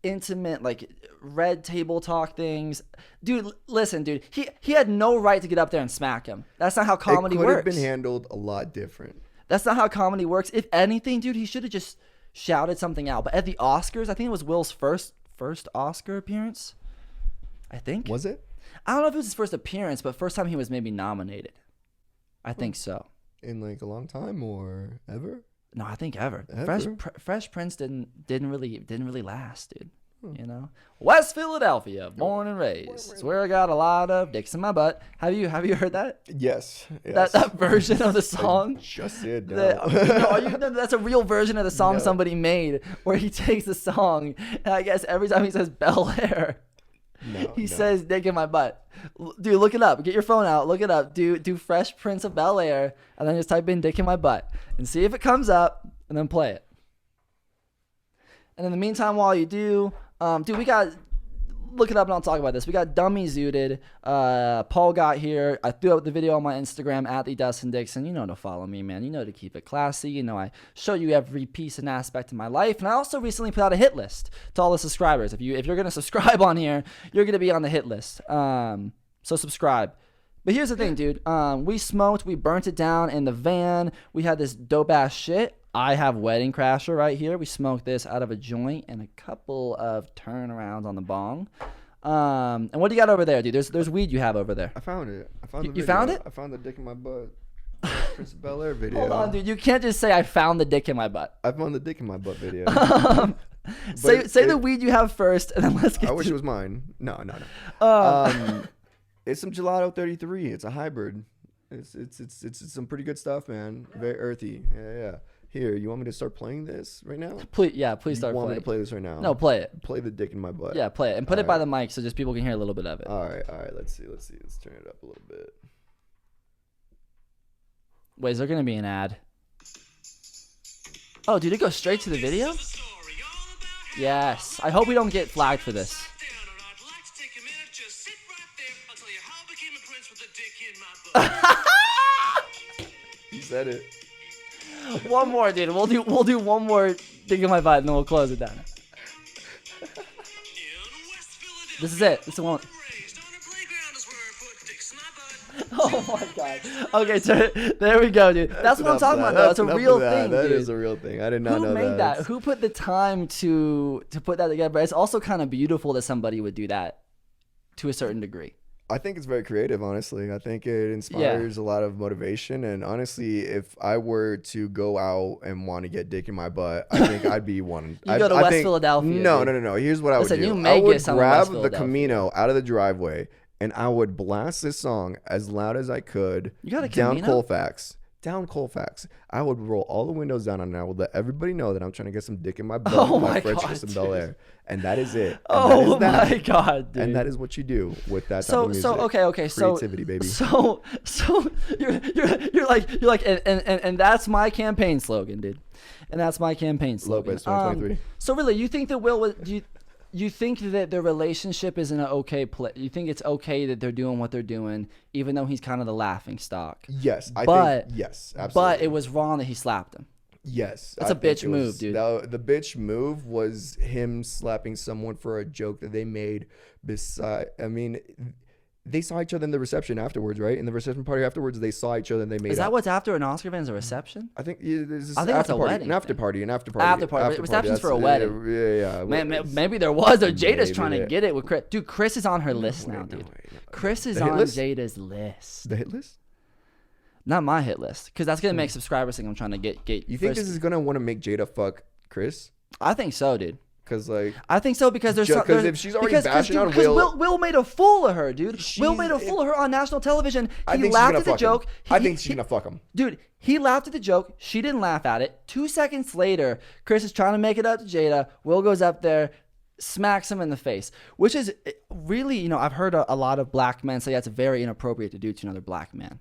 intimate, like, red table talk things. Dude, listen, dude. He had no right to get up there and smack him. That's not how comedy works. It could have been handled a lot different. That's not how comedy works. If anything, dude, he should have just shouted something out. But at the Oscars, I think it was Will's first Oscar appearance. I think. Was it? I don't know if it was his first appearance, but first time he was maybe nominated. I think so. In like a long time or ever? No, I think ever. Fresh Prince didn't really last, dude. You know, West Philadelphia, born and raised. Swear I got a lot of dicks in my butt. Have you heard that? Yes. That version of the song. I just did. That's a real version of the song somebody made, where he takes the song, and I guess every time he says Bel Air, he says dick in my butt. Dude, look it up. Get your phone out. Look it up. Do Fresh Prince of Bel Air, and then just type in dick in my butt and see if it comes up, and then play it. And in the meantime, while you do, dude, we got, look it up and I'll talk about this. We got Dummy Zooted. Paul got here. I threw out the video on my Instagram at the Dustin Dixon. You know to follow me, man. You know to keep it classy. You know I show you every piece and aspect of my life. And I also recently put out a hit list to all the subscribers. If you're gonna subscribe on here, you're gonna be on the hit list. So subscribe. But here's the thing, dude. We smoked. We burnt it down in the van. We had this dope ass shit. I have Wedding Crasher right here. We smoked this out of a joint and a couple of turnarounds on the bong. And what do you got over there, dude? There's weed you have over there. I found it. You found it? I found the dick in my butt. Prince of Bel Air video. Hold on, dude. You can't just say I found the dick in my butt. I found the dick in my butt video. Say the weed you have first, and then let's get. I wish it was mine. No. It's some Gelato 33. It's a hybrid. It's some pretty good stuff, man. Very earthy. Yeah. Here, you want me to start playing this right now? Please start playing. You want me to play this right now? No, play it. Play the dick in my butt. Yeah, play it. And put it by the mic so just people can hear a little bit of it. All right. Let's see. Let's turn it up a little bit. Wait, is there going to be an ad? Oh, dude, it goes straight to the video? Yes. I hope we don't get flagged for this. You said it. One more, dude. We'll do one more thing in my butt, and then we'll close it down. This is it. This is the one. Oh my god. Okay, so there we go, dude. That's what I'm talking about, though. That's a real thing, dude. That is a real thing. I did not know that. Who made that? Who put the time to put that together? But it's also kind of beautiful that somebody would do that to a certain degree. I think it's very creative, honestly. I think it inspires a lot of motivation. And honestly, if I were to go out and want to get dick in my butt, I think I'd be one. You go to West Philadelphia. No. Here's what I would do. I would grab the Camino out of the driveway, and I would blast this song as loud as I could. You got a down Camino? Colfax. Down Colfax. I would roll all the windows down, and I would let everybody know that I'm trying to get some dick in my butt. Oh my French god, kiss in Bel Air, and that is it. And oh my god, dude. And that is what you do with that type of music. Okay. Creativity, baby. So you're like, and that's my campaign slogan, dude. And that's my campaign slogan. Lopez 2023. So really, you think that you think that their relationship is in an okay place? You think it's okay that they're doing what they're doing, even though he's kind of the laughing stock? Yes, I think yes, absolutely. But it was wrong that he slapped him. Yes, that's a bitch move, dude. The bitch move was him slapping someone for a joke that they made. They saw each other in the reception afterwards, right? In the reception party afterwards, they saw each other and they made. Is that what's after an Oscar event? Is a reception? I think it's that's a wedding. An after party. Reception's for a wedding. Yeah. Man, maybe there was. Or Jada's trying to get it with Chris. Dude, Chris is on her list now, dude. Chris is on Jada's list. The hit list? Not my hit list, because that's gonna make subscribers think I'm trying to get. You think this is gonna want to make Jada fuck Chris? I think so, dude. I think so because there's because if she's already bashing on Will made a fool of her, dude. Will made a fool of her on national television. He laughed at the joke. I think she's gonna fuck him, dude. He laughed at the joke. She didn't laugh at it. 2 seconds later, Chris is trying to make it up to Jada. Will goes up there, smacks him in the face, which is really, I've heard a lot of black men say that's very inappropriate to do to another black man.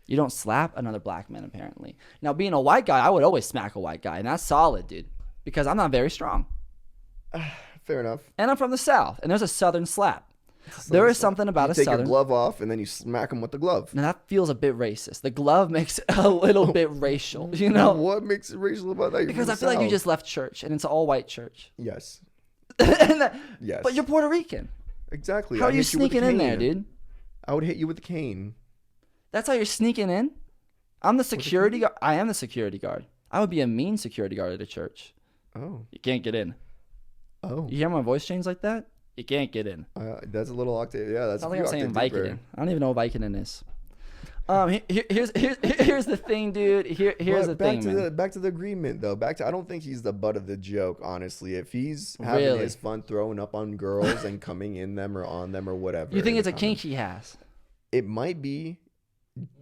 You don't slap another black man, apparently. Now, being a white guy, I would always smack a white guy, and that's solid, dude, because I'm not very strong. Fair enough. And I'm from the South, and there's a Southern slap. There is something about a Southern. You take your glove off, and then you smack him with the glove. Now, that feels a bit racist. The glove makes it a little bit racial, What makes it racial about that? Because I feel like you just left church, and it's an all-white church. Yes. Yes. But you're Puerto Rican. Exactly. How are you sneaking in there, dude? I would hit you with the cane. That's how you're sneaking in? I'm the security guard. I am the security guard. I would be a mean security guard at a church. Oh. You can't get in. Oh. You hear my voice change like that? You can't get in. That's a little octave. Yeah, that's a few octaves deeper. Vicodin. I don't even know what Vicodin is. Here's the thing, dude. Here's the thing, man. Back to the agreement, though. I don't think he's the butt of the joke, honestly. If he's having his fun throwing up on girls and coming in them or on them or whatever. You think it's a kink he has? It might be.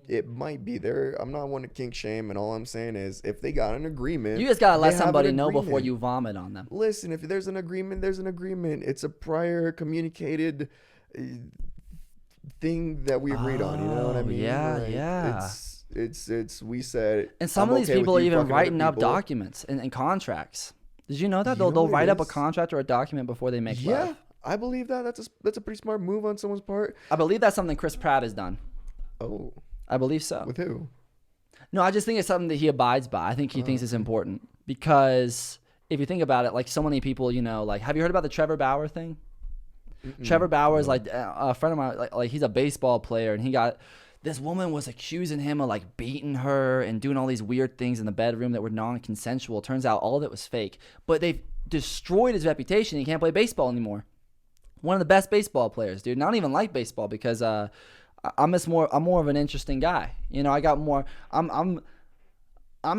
I'm not one to kink shame, and all I'm saying is if they got an agreement, you just gotta let somebody know before you vomit on them. Listen, if there's an agreement, there's an agreement. It's a prior communicated thing that we agreed on. You know what I mean? Yeah. It's we said. And some of these people are even writing up documents and contracts. Did you know that they'll write up a contract or a document before they make love? Yeah, I believe that. That's a pretty smart move on someone's part. I believe that's something Chris Pratt has done. Oh. I believe so. With who? No, I just think it's something that he abides by. I think he thinks it's important because if you think about it, like so many people, have you heard about the Trevor Bauer thing? Mm-mm. Trevor Bauer is like a friend of mine. Like he's a baseball player, and this woman was accusing him of like beating her and doing all these weird things in the bedroom that were non-consensual. Turns out all of it was fake, but they've destroyed his reputation. He can't play baseball anymore. One of the best baseball players, dude. And I don't even like baseball because I'm more of an interesting guy. I got more. I'm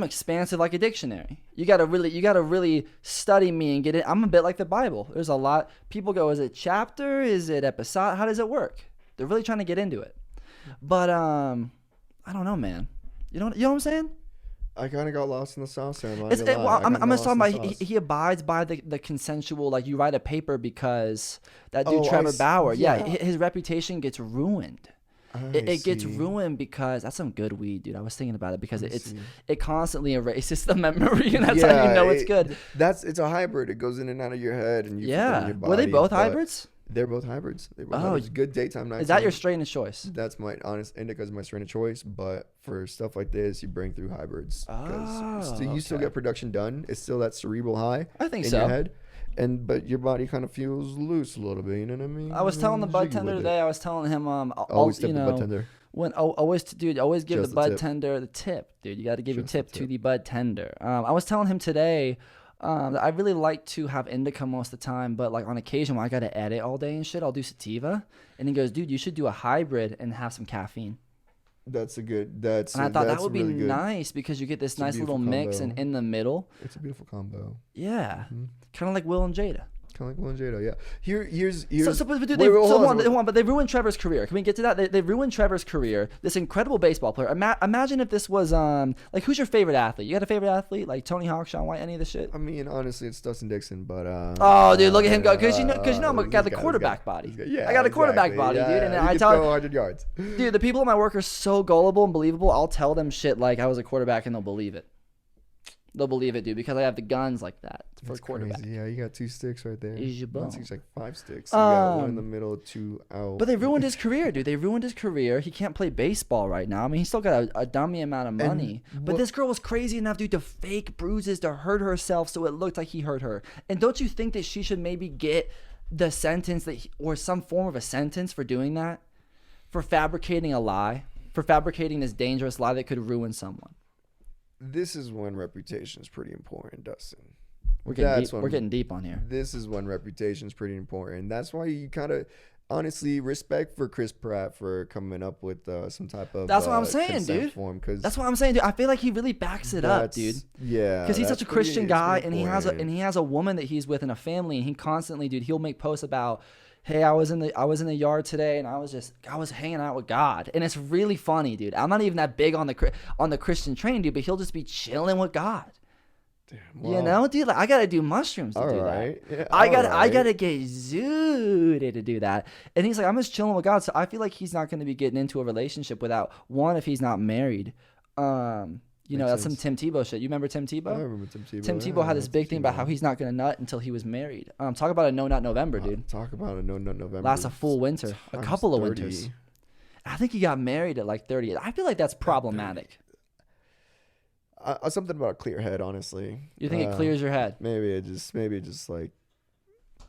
expansive like a dictionary. You gotta really study me and get it. I'm a bit like the Bible. There's a lot. People go, is it chapter? Is it episode? How does it work? They're really trying to get into it. But I don't know, man. You know what I'm saying? I kind of got lost in the sauce there. I'm just talking about he abides by the consensual, like you write a paper because that dude Trevor Bauer, his reputation gets ruined. it gets see. ruined because that's some good weed, dude. I was thinking about it because I it's see. it constantly erases the memory, and that's how you know it's good. It's a hybrid. It goes in and out of your head, and you put it in your body. Were they both but hybrids? They're both hybrids. Hybrids. Good daytime, nighttime. Is that your strain of choice? That's my honest indica is my strain of choice. But for stuff like this, you bring through hybrids. You still get production done. It's still that cerebral high. I think in so. Your head. But your body kind of feels loose a little bit. You know what I mean? I was telling the bud tender today. I was telling him, always tip the bud tender. Always give Just the bud tip. tender the tip, dude. You got to give your tip the to the bud tender. I was telling him today. I really like to have indica most of the time, but like on occasion when I got to edit all day and shit, I'll do sativa. And he goes, dude, you should do a hybrid and have some caffeine. And I thought that would be really good. nice because you get this nice little mix and in the middle. It's a beautiful combo. Yeah. Kind of like Will and Jada. Kind of like Will and Jada, yeah. Here's But they ruined Trevor's career. Can we get to that? They ruined Trevor's career. This incredible baseball player. Imagine if this was like, who's your favorite athlete? You got a favorite athlete like Tony Hawk, Shaun White, any of this shit? I mean, honestly, it's Dustin Dixon, but oh, dude, look at him go, because you know I got the quarterback body. Yeah, I got a quarterback body, dude, and I tell 100 yards. Dude, the people at my work are so gullible and believable. I'll tell them shit like I was a quarterback, and they'll believe it. They'll believe it, dude, because I have the guns like that for a quarterback. Crazy. Yeah, you got 2 sticks right there. It's like 5 sticks. You got one in the middle, 2 out. But they ruined his career, dude. They ruined his career. He can't play baseball right now. I mean, he's still got a dummy amount of money. But this girl was crazy enough, dude, to fake bruises to hurt herself so it looked like he hurt her. And don't you think that she should maybe get the sentence or some form of a sentence for doing that? For fabricating a lie? For fabricating this dangerous lie that could ruin someone? This is when reputation is pretty important, Dustin. We're getting deep on here. This is when reputation is pretty important. That's why you kind of, honestly, respect for Chris Pratt for coming up with some type of. That's what I'm saying, dude. That's what I'm saying, dude. I feel like he really backs it up, dude. Yeah. Because he's such a Christian guy, and he has a woman that he's with in a family, and he constantly, dude, he'll make posts about, hey, I was in the yard today, and I was hanging out with God, and it's really funny, dude. I'm not even that big on the Christian train, dude, but he'll just be chilling with God. Damn, well, you know, dude, like I gotta do mushrooms to do that. Yeah, I gotta get zooted to do that. And he's like, I'm just chilling with God, so I feel like he's not gonna be getting into a relationship without one if he's not married. You know, that's some Tim Tebow shit. You remember Tim Tebow? I remember Tim Tebow. Tim Tebow had this big thing about how he's not going to nut until he was married. Talk about a no-nut November, dude. Talk about a no-nut November. Lasts a full winter. A couple of winters. I think he got married at like 30. I feel like that's problematic. Something about a clear head, honestly. You think it clears your head? Maybe it just like...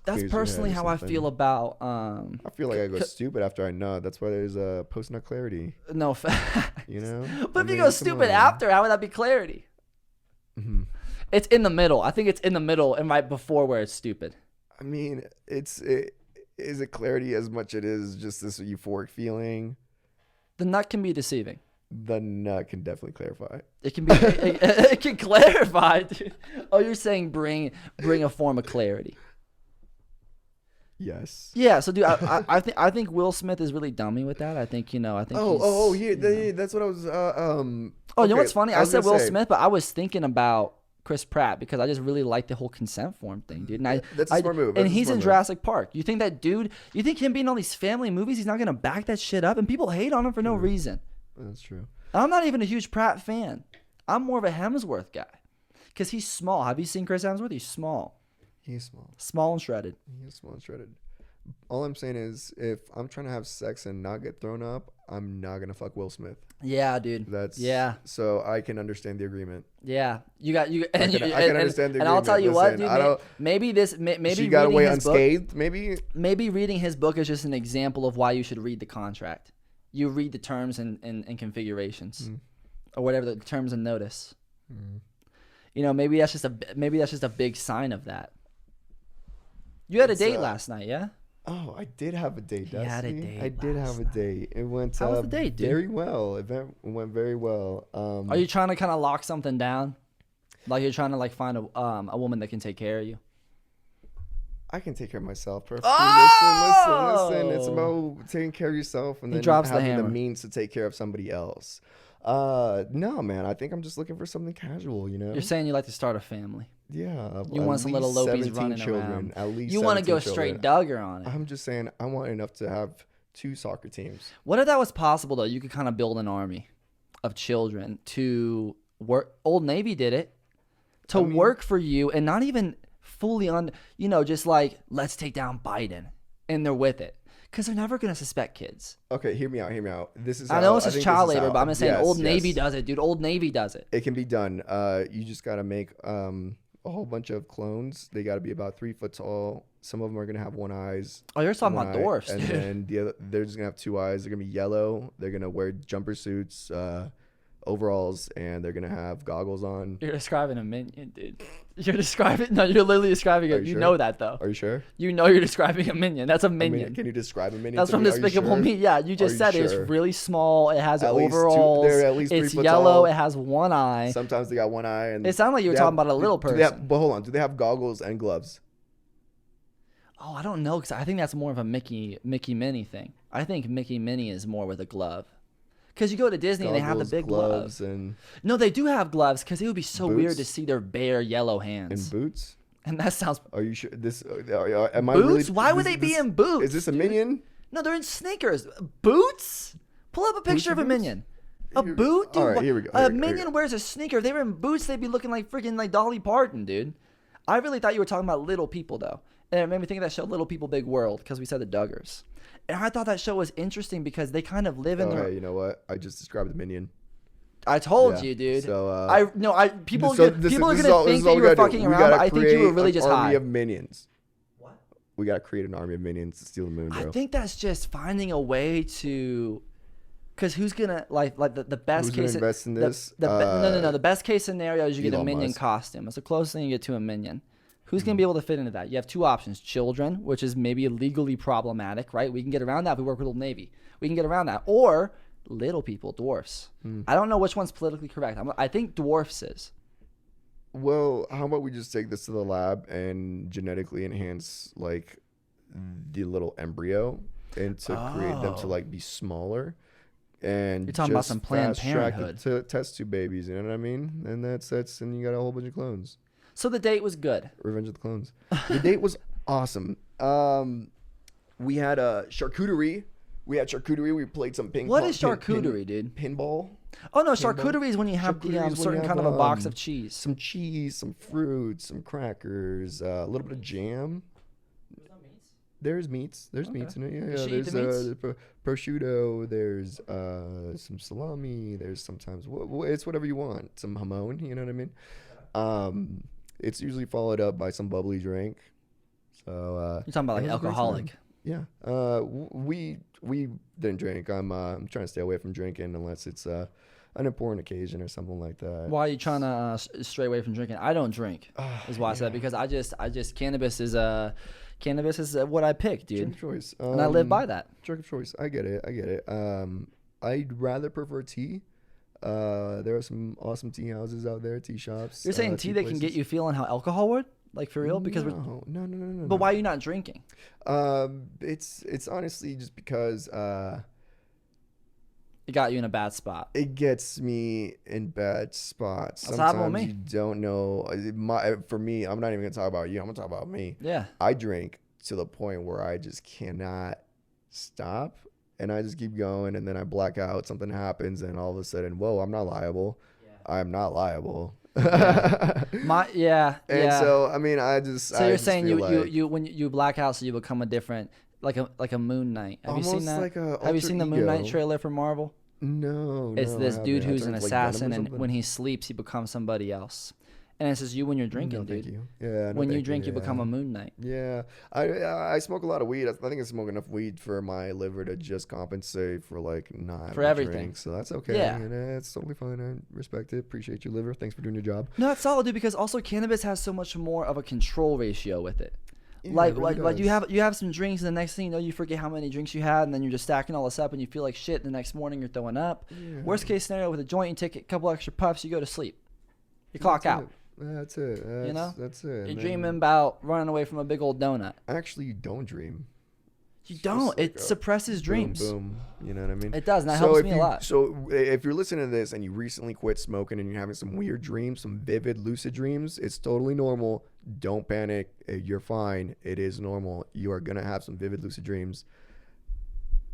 That's personally how I feel about. I feel like I go stupid after I nut. That's why there's a post-nut clarity. No, you know. But if you go stupid after, how would that be clarity? Mm-hmm. It's in the middle. I think it's in the middle and right before where it's stupid. I mean, is it clarity as much as it is just this euphoric feeling? The nut can be deceiving. The nut can definitely clarify. It can be. it can clarify, dude. Oh, you're saying bring a form of clarity. Yes. Yeah. So, dude, I think Will Smith is really dummy with that. I think. That's what I was. You know what's funny? I said Will Smith, but I was thinking about Chris Pratt because I just really like the whole consent form thing, dude. And that's a smart move. And he's in Jurassic Park. You think that dude? You think him being in all these family movies, he's not gonna back that shit up? And people hate on him for no reason. That's true. I'm not even a huge Pratt fan. I'm more of a Hemsworth guy because he's small. Have you seen Chris Hemsworth? He's small. He's small. Small and shredded. He's small and shredded. All I'm saying is, if I'm trying to have sex and not get thrown up, I'm not gonna fuck Will Smith. Yeah, dude. So I can understand the agreement. Yeah, I can understand the agreement. And I'll tell you what, dude. Maybe she got away unscathed. Maybe reading his book is just an example of why you should read the contract. You read the terms and configurations, or whatever the terms and notice. You know, maybe that's just a big sign of that. You had a date last night, yeah? Oh, I did have a date. You had a date. I did have a date. It went. How was the date, dude? Very well. It went very well. Are you trying to kind of lock something down? Like you're trying to like find a woman that can take care of you? I can take care of myself perfectly. Listen. It's about taking care of yourself and then having the means to take care of somebody else. No, man. I think I'm just looking for something casual, you know? You're saying you like to start a family. Yeah. You want some little Lopies running children, around. At least you want to go children. straight Duggar on it. I'm just saying I want enough to have 2 soccer teams. What if that was possible though? You could kind of build an army of children to work. Old Navy did it to work for you, and not even fully on. Just like let's take down Biden, and they're with it. Because they're never going to suspect kids. Okay, hear me out. I know this is child labor, but I'm just saying Old Navy does it, dude. Old Navy does it. It can be done. You just got to make a whole bunch of clones. They got to be about 3 foot tall. Some of them are going to have 1 eye. Oh, you're talking about dwarfs, and dude. then they're just going to have 2 eyes. They're going to be yellow. They're going to wear jumper suits, overalls, and they're going to have goggles on. You're describing a minion, dude. You're literally describing it. You sure? know that, though. Are you sure? You know you're describing a minion. That's a minion. Can you describe a minion? That's from Despicable Me. Yeah, you just said it. It's really small. It has overalls. They're at least 3 it's foot yellow. tall. It has 1 eye. Sometimes they got 1 eye. And it sounded like you were talking about a little person. But hold on. Do they have goggles and gloves? Oh, I don't know, because I think that's more of a Mickey Minnie thing. I think Mickey Minnie is more with a glove. Because you go to Disney and they have the big gloves. No, they do have gloves, because it would be so weird to see their bare yellow hands. And boots? And that sounds... Are you sure? Boots? Why would they be in boots? Is this a minion? No, they're in sneakers. Boots? Pull up a picture of a minion. A boot? Dude, all right, here we go. A minion wears a sneaker. If they were in boots, they'd be looking like freaking like Dolly Parton, dude. I really thought you were talking about Little People, though. And it made me think of that show, Little People, Big World, because we said the Duggars. And I thought that show was interesting because they kind of live in Hey, you know what? I just described the minion. I told you, dude. So, people are gonna think that you were fucking around, but I think you were really just high. Army of minions. What? We gotta create an army of minions to steal the moon, bro. I think that's just finding a way to, because who's gonna like the best who's case? Gonna invest in this? No. The best case scenario is you get a Elon minion Musk. costume. It's the closest thing you get to a minion. Who's going to be able to fit into that? You have 2 options. Children, which is maybe legally problematic, right? We can get around that if we work with Old Navy. We can get around that. Or little people, dwarfs. I don't know which one's politically correct. I think dwarfs is. Well, how about we just take this to the lab and genetically enhance like the little embryo and to create them to like be smaller. And you're talking about some Planned Parenthood. To test tube babies, you know what I mean? And that's and you got a whole bunch of clones. So the date was good. Revenge of the Clones. The date was awesome. We had charcuterie. We played some ping pong. What is charcuterie, dude? Pinball. Oh, no. Charcuterie is when you have certain kind of a box of cheese. Some cheese, some fruit, some crackers, a little bit of jam. There's meats. There's meats in it. Yeah. There's prosciutto. There's some salami. There's sometimes it's whatever you want. Some jamon. You know what I mean? It's usually followed up by some bubbly drink. So you're talking about like alcoholic. Yeah. We didn't drink. I'm trying to stay away from drinking unless it's an important occasion or something like that. Why are you trying to stray away from drinking? I don't drink. Is why I said, because I just cannabis is what I pick, dude. Drink of choice. And I live by that. Drink of choice. I get it. I'd rather prefer tea. There are some awesome tea houses out there, tea shops. You're saying tea that can get you feeling how alcohol would? Like for real? Because no. But why are you not drinking? It's honestly just because it got you in a bad spot. It gets me in bad spots. What's happening with me? You don't know. For me, I'm not even gonna talk about you. I'm gonna talk about me. Yeah. I drink to the point where I just cannot stop. And I just keep going, and then I black out. Something happens, and all of a sudden, whoa! I'm not liable. Yeah. I'm not liable. Yeah. And so, I mean, I just. So you're saying you when you black out, so you become a different, like a Moon Knight. Have you seen that? Like have you seen the Moon Knight trailer for Marvel? No. It's this dude who's an assassin, and when he sleeps, he becomes somebody else. And it's just you when you're drinking, dude. Thank you. Yeah. When you drink, you become a Moon Knight. Yeah. I smoke a lot of weed. I think I smoke enough weed for my liver to just compensate for like not for everything. Drink, so that's okay. Yeah. And it's totally fine. I respect it. Appreciate you, liver. Thanks for doing your job. No, it's solid, dude. Because also cannabis has so much more of a control ratio with it. Yeah, like you have some drinks, and the next thing you know, you forget how many drinks you had, and then you're just stacking all this up, and you feel like shit. The next morning, you're throwing up. Yeah. Worst case scenario, with a joint, you take a couple extra puffs, you go to sleep. You clock out. That's it. That's it. You're dreaming about running away from a big old donut. Actually, you don't dream. You don't. Like it suppresses dreams. Boom. You know what I mean? It does, and that helps me a lot. So if you're listening to this and you recently quit smoking and you're having some weird dreams, some vivid, lucid dreams, it's totally normal. Don't panic. You're fine. It is normal. You are going to have some vivid, lucid dreams.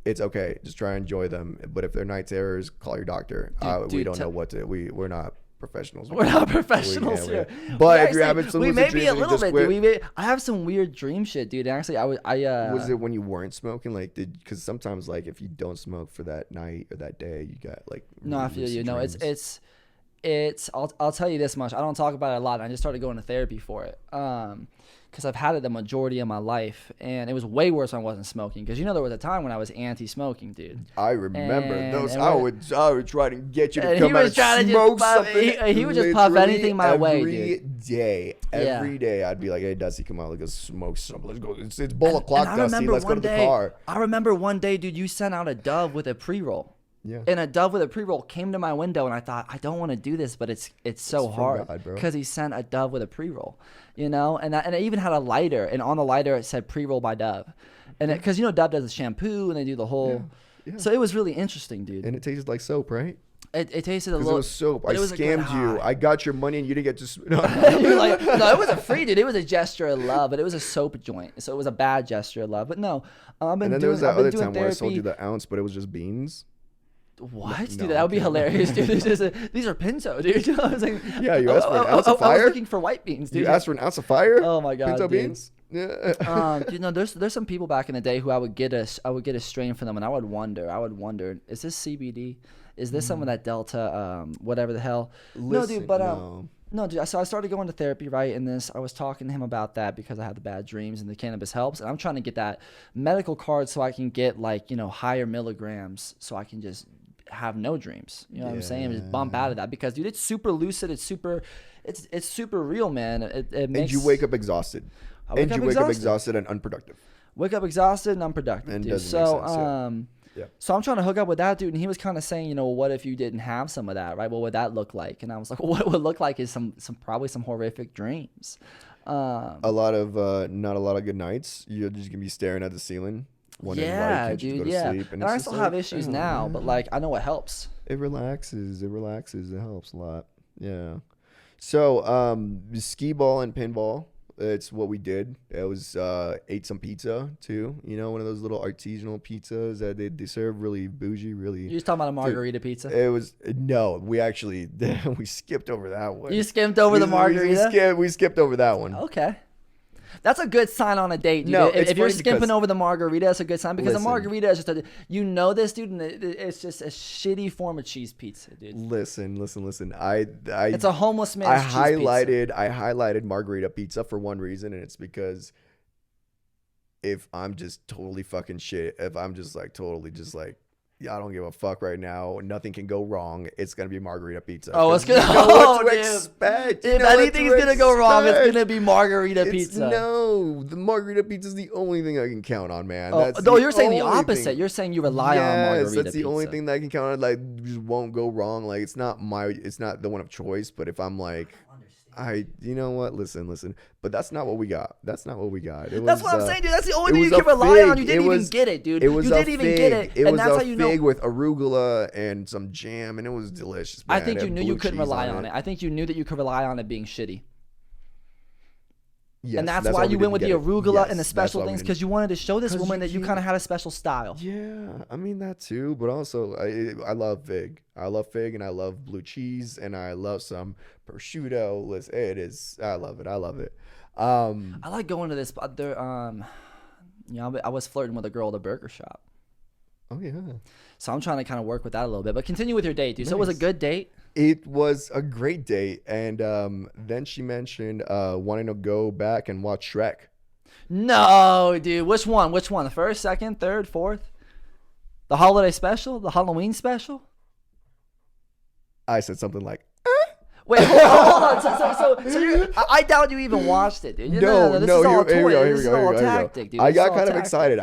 it's okay. Just try and enjoy them. But if they're night terrors, call your doctor. We don't know what to. We're not professionals. We're not professionals here. But if you're having some lucid dreams, we may be a little bit, dude. I have some weird dream shit, dude. Actually, was it when you weren't smoking? Like, because sometimes, like, if you don't smoke for that night or that day, you got like. No, I feel you. No, it's. I'll tell you this much. I don't talk about it a lot. I just started going to therapy for it. Because I've had it the majority of my life, and it was way worse when I wasn't smoking. Because there was a time when I was anti-smoking, dude. I remember those. I would try to get you to come out and smoke something. He would just puff anything my way, dude. Every day, I'd be like, "Hey, Dusty, come on, let's go smoke something. Let's go. It's bull o'clock, Dusty. Let's go to the car." I remember one day, dude, you sent out a dove with a pre-roll. Yeah. And a dove with a pre-roll came to my window, and I thought, I don't want to do this, but it's so hard because he sent a dove with a pre-roll, and I even had a lighter, and on the lighter it said pre-roll by Dove, and because Dove does the shampoo and they do the whole, so it was really interesting, dude. And it tasted like soap, right? It tasted a little. It was soap. I scammed you. I got your money, and you didn't get to. You're like, no, it wasn't free, dude. It was a gesture of love, but it was a soap joint, so it was a bad gesture of love. But no, and then there was that other time where I sold you the ounce, but it was just beans. What? Dude, that would be hilarious, dude. These are Pinto, dude. I was like, yeah, you asked for an ounce of fire? I was looking for white beans, dude. You asked for an ounce of fire? Oh my god, Pinto dude. beans? Yeah. There's some people back in the day who I would get a strain from them, and I would wonder, is this CBD? Is this some of that Delta, whatever the hell? Listen, no, dude. So I started going to therapy, right? And I was talking to him about that because I had the bad dreams, and the cannabis helps. And I'm trying to get that medical card so I can get higher milligrams, so I can just have no dreams. You know what I'm saying? Just bump out of that because, dude, it's super lucid. It's super real, man. It makes. And you wake up exhausted. Wake up exhausted and unproductive. Wake up exhausted and unproductive, dude. So, make sense, so I'm trying to hook up with that dude, and he was kind of saying, what if you didn't have some of that, right? What would that look like? And I was like, well, what it would look like is probably some horrific dreams. Not a lot of good nights. You're just gonna be staring at the ceiling. Yeah, dude. Yeah, and I still have issues now, but I know what helps. It relaxes. It helps a lot. Yeah. So, skee ball and pinball. It's what we did. It was ate some pizza too. One of those little artisanal pizzas that they serve, really bougie, really. You're just talking about a margarita pizza? It was we actually we skipped over that one. You skipped over the margarita? We skipped over that one. Okay. That's a good sign on a date, dude. No, if you're skipping over the margarita, that's a good sign because the margarita is just this, dude, and it's just a shitty form of cheese pizza, dude. Listen. It's a homeless man's cheese pizza. I highlighted margarita pizza for one reason, and it's because if I'm just totally fucking shit, if I'm just totally just I don't give a fuck right now. Nothing can go wrong. It's gonna be margarita pizza. Oh, it's gonna. Expect. If anything's gonna go wrong, it's gonna be margarita pizza. No, the margarita pizza is the only thing I can count on, man. You're saying the opposite. You're saying you rely on margarita pizza. That's the only thing that I can count on. Just won't go wrong. It's not the one of choice. But if I'm you know what? Listen. But that's not what we got. That's what I'm saying, dude. That's the only thing you can rely on. You didn't even get it, dude. You didn't even get it. It was a fig with arugula and some jam, and it was delicious, man. I think you knew you couldn't rely on it. I think you knew that you could rely on it being shitty. Yes, and that's why you went with the arugula and the special things, because you wanted to show this woman that you kind of had a special style. Yeah, I mean that too, but also I love fig. I love fig, and I love blue cheese, and I love some prosciutto. I love it. I like going to this. I was flirting with a girl at a burger shop. Oh yeah. So I'm trying to kind of work with that a little bit, but continue with your date, dude. Nice. So it was a good date. It was a great date, and then she mentioned wanting to go back and watch Shrek. No, dude. Which one? The first, second, third, fourth? The holiday special? The Halloween special? I said something like, Wait, hold on. So I doubt you even watched it, dude. No, this is all a toy. This is all a tactic, dude. I got kind of excited.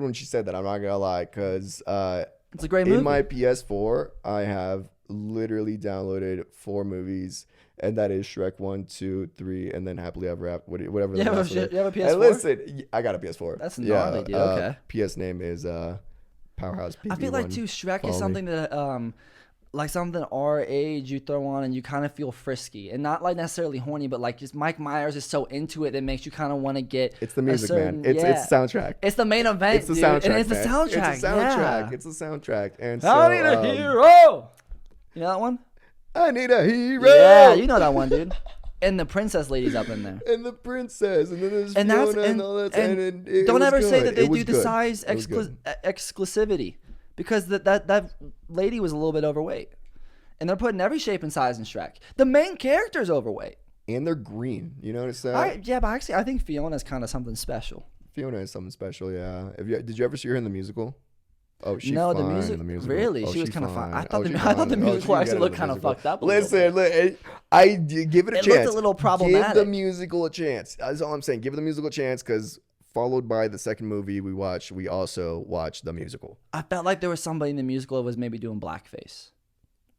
When she said that. I'm not gonna lie, because it's a great movie. In my PS4, I have literally downloaded 4 movies, and that is Shrek 1, 2, 3, and then Happily Ever After, whatever. You have a PS4? And listen, I got a PS4. That's gnarly, dude. Okay. PS name is Powerhouse Piggy. I feel like too Shrek is something that like something our age you throw on and you kind of feel frisky and not like necessarily horny, but like just Mike Myers is so into it that makes you kind of want to get. It's the music, man. It's the soundtrack. It's the main event. It's the soundtrack. And it's the soundtrack. It's the soundtrack. Yeah. It's the soundtrack. And so, I need a hero. You know that one? I need a hero. Yeah, you know that one, dude. And the princess lady's up in there. And the princess, and then there's Fiona and all that. And don't ever say that they do good. the size exclusivity, because that lady was a little bit overweight. And they're putting every shape and size in Shrek. The main character's overweight. And they're green. You know what I'm saying? Yeah, but actually, I think Fiona's kind of something special. Fiona is something special, yeah. Did you ever see her in the musical? Oh, she's no, fine the musical. Really? Oh, she was kind of fine. I thought the musical actually looked kind of fucked up. Listen, I give it a chance. It looked a little problematic. Give the musical a chance. That's all I'm saying. Give the musical a chance, because followed by the second movie we watched, we also watched the musical. I felt like there was somebody in the musical that was maybe doing blackface.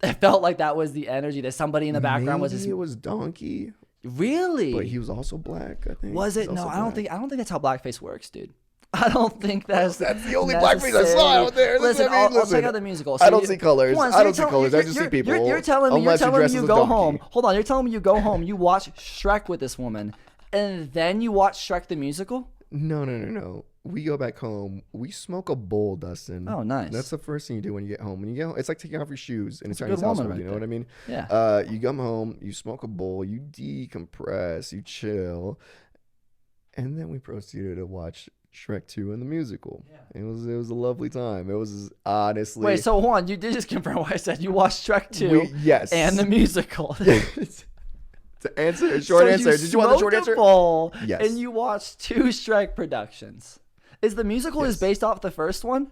It felt like that was the energy, that somebody in the background was just... Maybe it was Donkey. Really? But he was also black, I think. Was it? No, I don't think that's how blackface works, dude. I don't think that's the only blackface I saw out there. Listen, I'll check out the musical. So I don't see colors. I don't see colors. I just see people. You're telling me you go home. Hold on. You're telling me you go home, you watch Shrek with this woman, and then you watch Shrek the musical? No. We go back home. We smoke a bowl, Dustin. Oh, nice. That's the first thing you do when you get home. When you get home, it's like taking off your shoes in a Chinese household. You know what I mean? Yeah. You come home, you smoke a bowl, you decompress, you chill, and then we proceeded to watch Shrek 2 and the musical. Yeah. It was a lovely time. It was honestly. Wait, so Juan, you did just confirm what I said. You watched Shrek 2 yes. and the musical. To answer a short answer. Did you want the short answer? Bowl, yes. And you watched 2 Shrek productions. Is the musical is based off the first one?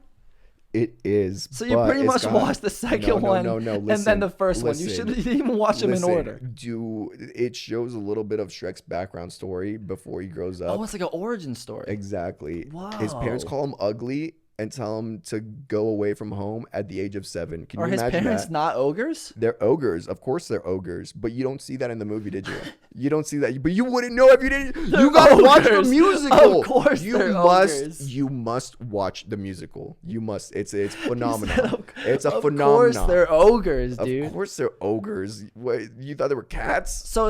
It is. So you pretty much watched the second one listen, and then the first one. You shouldn't even watch them in order. It shows a little bit of Shrek's background story before he grows up. Oh, it's like an origin story. Exactly. Wow. His parents call him ugly and tell him to go away from home at the age of 7. Can you imagine that? Are his parents not ogres? They're ogres. Of course they're ogres. But you don't see that in the movie, did you? You don't see that. But you wouldn't know if you didn't. You gotta watch the musical. Of course ogres. You must watch the musical. You must. It's phenomenal. It's a phenomenon. Of course they're ogres, dude. Of course they're ogres. What, you thought they were cats? So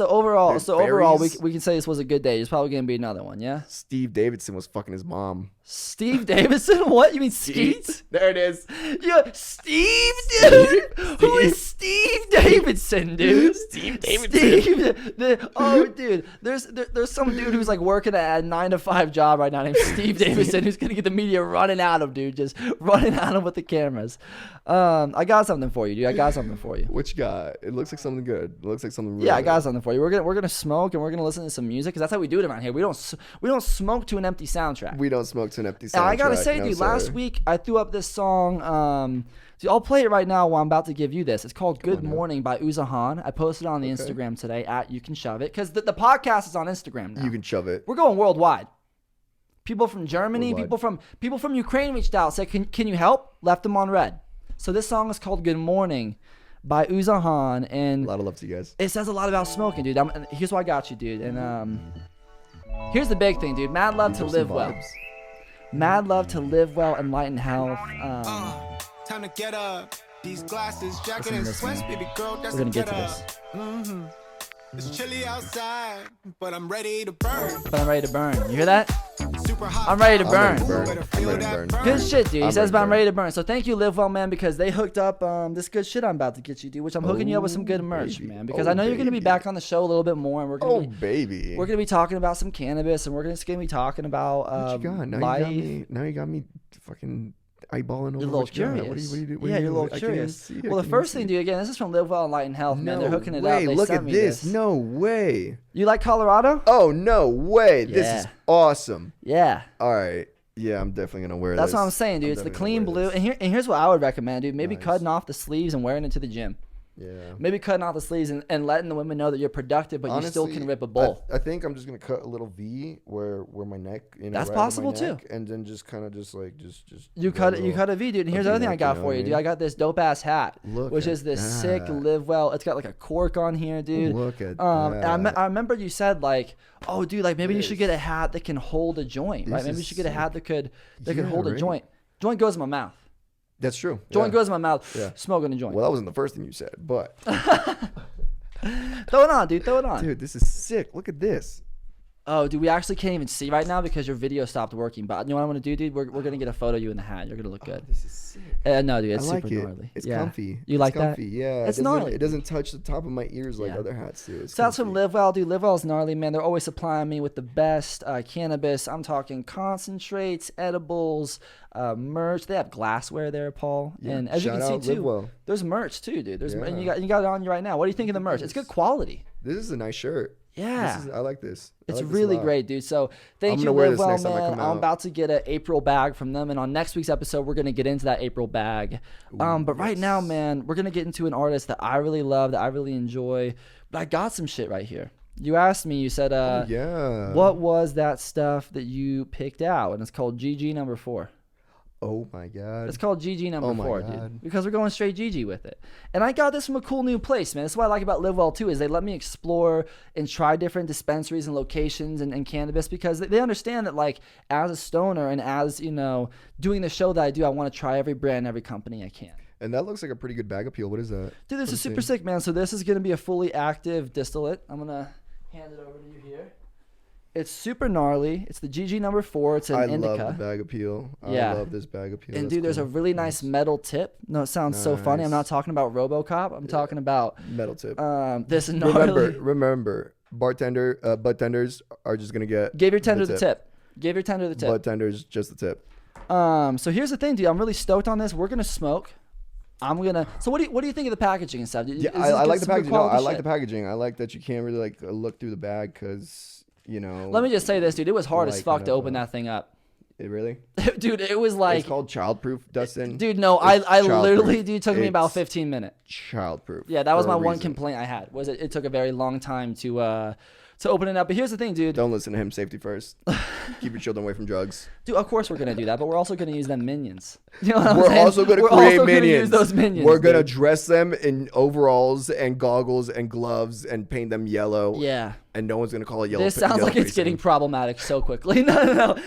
overall, we can say this was a good day. There's probably gonna be another one, yeah? Steve Davidson was fucking his mom. Steve Davidson? What? You mean Skeet? There it is. Yeah, Steve, dude. Who is Steve Davidson, dude? Steve Davidson. Dude. There's some dude who's like working at a 9-to-5 job right now named Steve Davidson who's gonna get the media running at him, dude. Just running at him with the cameras. I got something for you, dude. I got something for you. What you got? It looks like something good. It looks like something really I got something for you. We're gonna smoke and we're gonna listen to some music because that's how we do it around here. We don't smoke to an empty soundtrack. We don't smoke to an empty soundtrack. And I gotta say, dude, last week I threw up this song. So I'll play it right now while I'm about to give you this. It's called "Good Morning" by Uzahan. I posted it on the Instagram today at You Can Shove It because the podcast is on Instagram now. You Can Shove It. We're going worldwide. People from Germany, people from Ukraine reached out, said, "Can you help?" Left them on red. So this song is called "Good Morning" by Uzahan, and a lot of love to you guys. It says a lot about smoking, dude. Here's what I got you, dude. And here's the big thing, dude. Mad love to live well. Mad love to live well and light in health. Time to get up. These glasses, jacket and sweats, baby girl. That's we're gonna get to this. It's chilly outside, but I'm ready to burn. You hear that? Super hot. I'm ready to burn. I'm ready to burn. Good shit, dude. He says, but I'm ready to burn. So thank you, Livwell, man, because they hooked up this good shit I'm about to get you, dude. Which I'm hooking you up with some good merch, man. Because I know you're gonna be back on the show a little bit more, and we're gonna we're gonna be talking about some cannabis, and we're just gonna be talking about what you got? Now you got me fucking eyeballing over. You're a little curious. What do you do? You're a little curious. Well, the first thing, dude, again, this is from Livwell and Light and Health, man. They're hooking it up. They Look sent at me this. No way. You like Colorado? Oh, no way. This is awesome. Yeah. All right. Yeah, I'm definitely going to wear this. That's what I'm saying, dude. It's the clean blue. And here's what I would recommend, dude. Maybe cutting off the sleeves and wearing it to the gym. Yeah. Maybe cutting off the sleeves and letting the women know that you're productive, but honestly, you still can rip a bowl. I think I'm just gonna cut a little V where my neck, that's right possible too. And then just kind of just you cut a V, dude. And here's the other thing I got for you, dude. I got this dope ass hat, which is this sick Livwell. It's got like a cork on here, dude. Look at that. And I remember you said like, oh, dude, like maybe you should get a hat that can hold a joint, right? Maybe you should get a hat that could hold a joint. Joint goes in my mouth. That's true. Joint goes in my mouth. Yeah. Smoking a joint. Well, that wasn't the first thing you said, but. Throw it on, dude. Throw it on. Dude, this is sick. Look at this. Oh, dude, we actually can't even see right now because your video stopped working. But you know what I'm going to do, dude? We're going to get a photo of you in the hat. You're going to look good. This is sick. No, dude, it's super gnarly. It's comfy. You like comfy. that? Yeah. It's gnarly. It doesn't touch the top of my ears like other hats do. Sounds from Livwell, dude. Livwell's gnarly, man. They're always supplying me with the best cannabis. I'm talking concentrates, edibles, merch. They have glassware there, Paul. Yeah. And as you can see, too, Livwell. There's merch, too, dude. And you got it on you right now. What do you think of the merch? It's good quality. This is a nice shirt. Yeah. I like this. It's really great, dude. So thank you, Livwell, man. I'm about to get an April bag from them. And on next week's episode, we're going to get into that April bag. But right now, man, we're going to get into an artist that I really love, that I really enjoy. But I got some shit right here. You asked me, you said, what was that stuff that you picked out? And it's called GG number 4. Oh my God. It's called GG number 4, dude. Because we're going straight GG with it. And I got this from a cool new place, man. That's what I like about Livwell too, is they let me explore and try different dispensaries and locations and cannabis, because they understand that, like, as a stoner and as, you know, doing the show that I do, I want to try every brand, every company I can. And that looks like a pretty good bag appeal. What is that? Dude, this is super sick, man. So this is going to be a fully active distillate. I'm going to hand it over to you here. It's super gnarly. It's the GG number 4. It's an indica. I love the bag appeal. I love this bag appeal. And dude, there's a really nice metal tip. No, it sounds so funny. I'm not talking about RoboCop. I'm talking about metal tip. This gnarly. Remember, bartenders are just gonna get. Give your tender the tip. Give your tender the tip. Bartenders just the tip. So here's the thing, dude. I'm really stoked on this. We're gonna smoke. So what do you think of the packaging and stuff? Yeah, I like the packaging. No, I like the packaging. I like that you can't really like look through the bag because. You know, let me just say this, dude. It was hard as fuck to open that thing up. It really? Dude, it was like... It's called childproof, Dustin. Dude, no, I literally, dude, took me about 15 minutes. Childproof. Yeah, that was my one complaint I had, was it took a very long time to open it up. But here's the thing, dude. Don't listen to him. Safety first. Keep your children away from drugs. Dude, of course we're going to do that, but we're also going to use them minions. You know what we're also going to create minions. Use those minions. We're going to dress them in overalls and goggles and gloves and paint them yellow. Yeah. And no one's going to call it yellow. This sounds like it's getting problematic so quickly. No.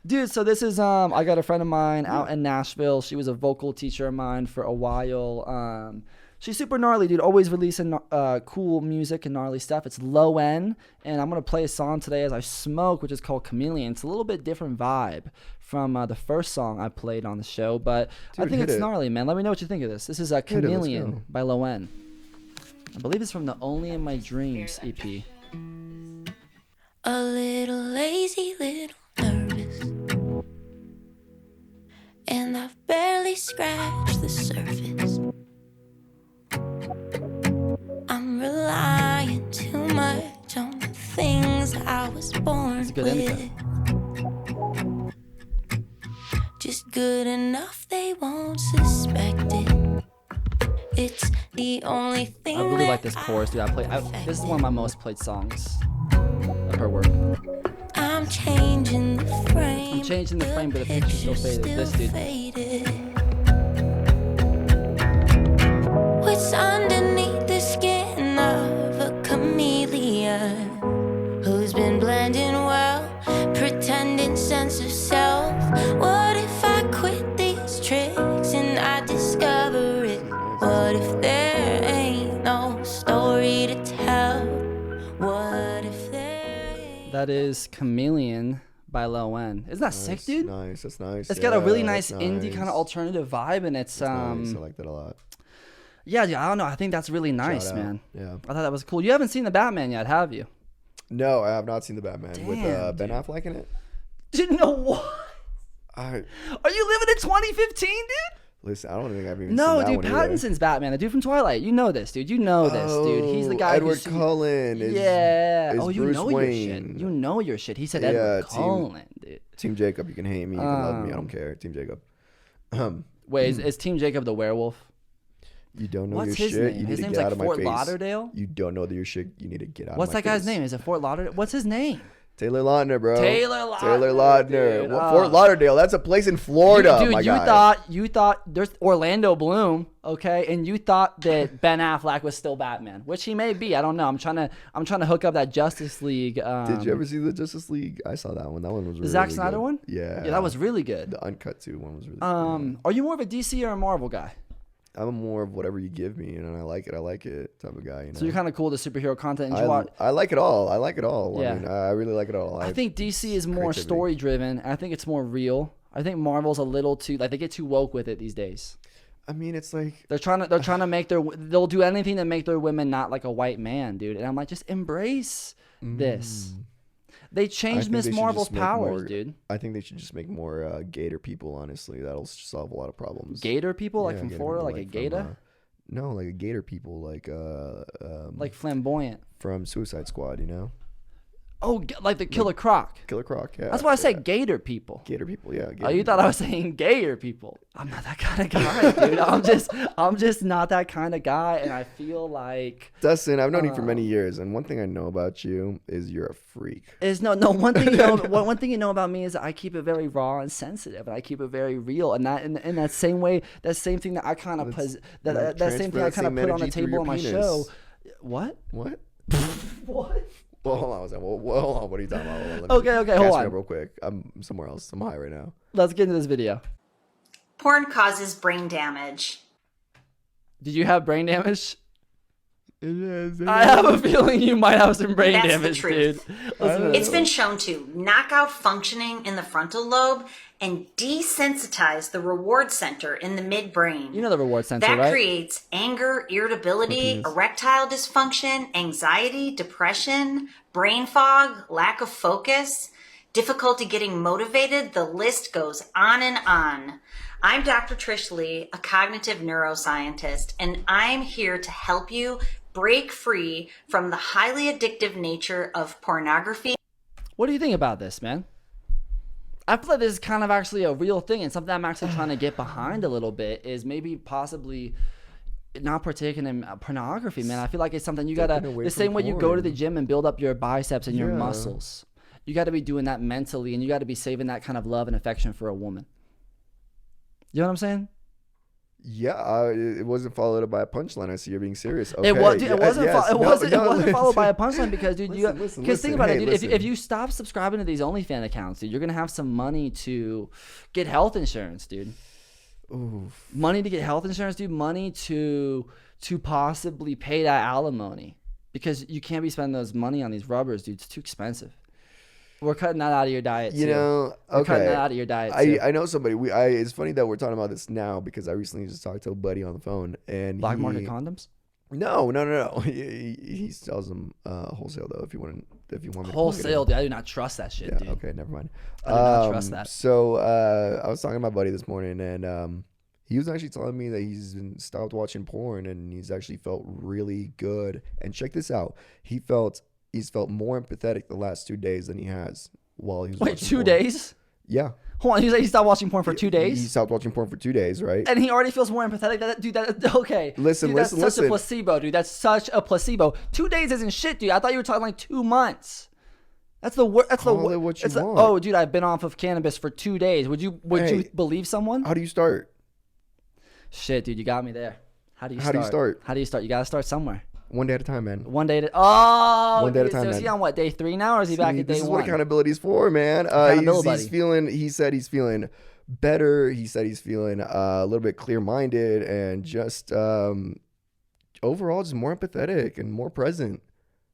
Dude, so this is I got a friend of mine out in Nashville. She was a vocal teacher of mine for a while. She's super gnarly, dude. Always releasing cool music and gnarly stuff. It's low end, and I'm gonna play a song today as I smoke, which is called Chameleon. It's a little bit different vibe from the first song I played on the show, but dude, I think it's gnarly, man. Let me know what you think of this. This is Chameleon by Low End. I believe it's from the Only in My Dreams EP. A little lazy, little nervous, and I've barely scratched the surface. I'm relying too much on the things I was born with. Just good enough, they won't suspect it. It's the only thing. I really like this chorus, dude. This is one of my most played songs of her work. I'm changing the frame. But the picture's still faded. This dude. What's underneath the skin of a chameleon who's been blending well, pretending sense of self? What if I quit these tricks and I discover it? What if there ain't no story to tell? What if there ain't... That is Chameleon by Low End. Isn't that sick, dude? That's nice. It's got a really nice indie kind of alternative vibe, and it's nice. I like that a lot. Yeah, dude, I don't know. I think that's really nice, man. Yeah. I thought that was cool. You haven't seen the Batman yet, have you? No, I have not seen the Batman. Damn, with Ben Affleck in it. Didn't know what? Are you living in 2015, dude? Listen, I don't think I've even seen that one. No, dude, Pattinson's Batman, the dude from Twilight. You know this, dude. You know this, dude. He's the guy Edward Cullen. You Bruce know Wayne. your shit. You know your shit. He said Edward Cullen, dude. Team Jacob, you can hate me. You can love me. I don't care. Team Jacob. Wait, is Team Jacob the werewolf? You don't know What's your his shit. name? You His need to name's get like out of my Fort face. Lauderdale? You don't know your shit. You need to get out What's of my that guy's face. name? Is it Fort Lauderdale? What's his name? Taylor Lautner, bro. Taylor Lautner. Dude. Fort Lauderdale. That's a place in Florida, dude, my you guy. thought there's Orlando Bloom, okay, and you thought that Ben Affleck was still Batman, which he may be. I don't know. I'm trying to hook up that Justice League. Did you ever see the Justice League? I saw that one. That one was really, the Zack really Snyder good. one? Yeah. Yeah, that was really good. The uncut too one was really good. Are you more of a DC or a Marvel guy? I'm more of whatever you give me, and I like it type of guy. You know? So you're kind of cool to superhero content. And I like it all. Yeah. I mean, I really like it all. I think DC is more story driven. I think it's more real. I think Marvel's a little too they get too woke with it these days. I mean, it's like they're trying to make they'll do anything to make their women not like a white man, dude. And I'm like, just embrace this. They changed Miss Marvel's powers, dude. I think they should just make more Gator People. Honestly, that'll solve a lot of problems. Gator People, like from Gator Florida, people, like a gator. No, like a Gator People, like flamboyant from Suicide Squad. You know. Oh, like the Killer Croc. Killer Croc, yeah. That's why I say Gator People. Gator People, yeah. Oh, you thought I was saying gayer people. I'm not that kind of guy, dude. I'm just not that kind of guy, and I feel like Dustin, I've known you for many years, and one thing I know about you is you're a freak. One thing you know about me is that I keep it very raw and sensitive, and I keep it very real, and that in that same way, that same thing that I kind of that same thing I kind of put on the table on my show. What? What? What? Well, hold on. Hold on. What are you talking about? Okay, hold on. Real quick. I'm somewhere else. I'm high right now. Let's get into this video. Porn causes brain damage. Did you have brain damage? I have a feeling you might have some brain damage, dude. It's been shown to knock out functioning in the frontal lobe and desensitize the reward center in the midbrain. You know the reward center, that right? creates anger, irritability, erectile dysfunction, anxiety, depression, brain fog, lack of focus, difficulty getting motivated. The list goes on and on. I'm Dr. Trish Lee, a cognitive neuroscientist, and I'm here to help you break free from the highly addictive nature of pornography. What do you think about this, man? I feel like this is kind of actually a real thing, and something I'm actually trying to get behind a little bit is maybe possibly not partaking in pornography, man. I feel like it's something you gotta, the same way you go to the gym and build up your biceps and your muscles. You gotta be doing that mentally, and you gotta be saving that kind of love and affection for a woman. You know what I'm saying? Yeah, it wasn't followed up by a punchline. I see you're being serious. Okay. It wasn't followed by a punchline because, dude, think about it, dude. If you stop subscribing to these OnlyFans accounts, dude, you're gonna have some money to get health insurance, dude. Oof. Money to get health insurance, dude. Money to possibly pay that alimony, because you can't be spending those money on these rubbers, dude. It's too expensive. We're cutting that out of your diet, too. You know, okay. We're cutting that out of your diet, too. I know somebody. It's funny that we're talking about this now because I recently just talked to a buddy on the phone, and Black market condoms? No. He sells them wholesale though. If you want me wholesale, dude, I do not trust that shit, dude. Okay, never mind. I do not trust that. So I was talking to my buddy this morning, and he was actually telling me that he's stopped watching porn, and he's actually felt really good. And check this out. He's felt more empathetic the last 2 days than he has while he was watching porn. 2 days? Yeah. Hold on, you say he stopped watching porn for 2 days? He stopped watching porn for 2 days, right? And he already feels more empathetic. Okay. Listen. That's such a placebo, dude. That's such a placebo. 2 days isn't shit, dude. I thought you were talking like 2 months. That's the worst. Call it what you want. Oh, dude, I've been off of cannabis for 2 days. Would you believe someone? How do you start? Shit, dude, you got me there. How do you start? You got to start somewhere. One day at a time, man. One day at a time, man. Is he on what, day 3 now, or is he back at day 1? This is what accountability's for, man. He said he's feeling better. He said he's feeling a little bit clear-minded and just overall just more empathetic and more present.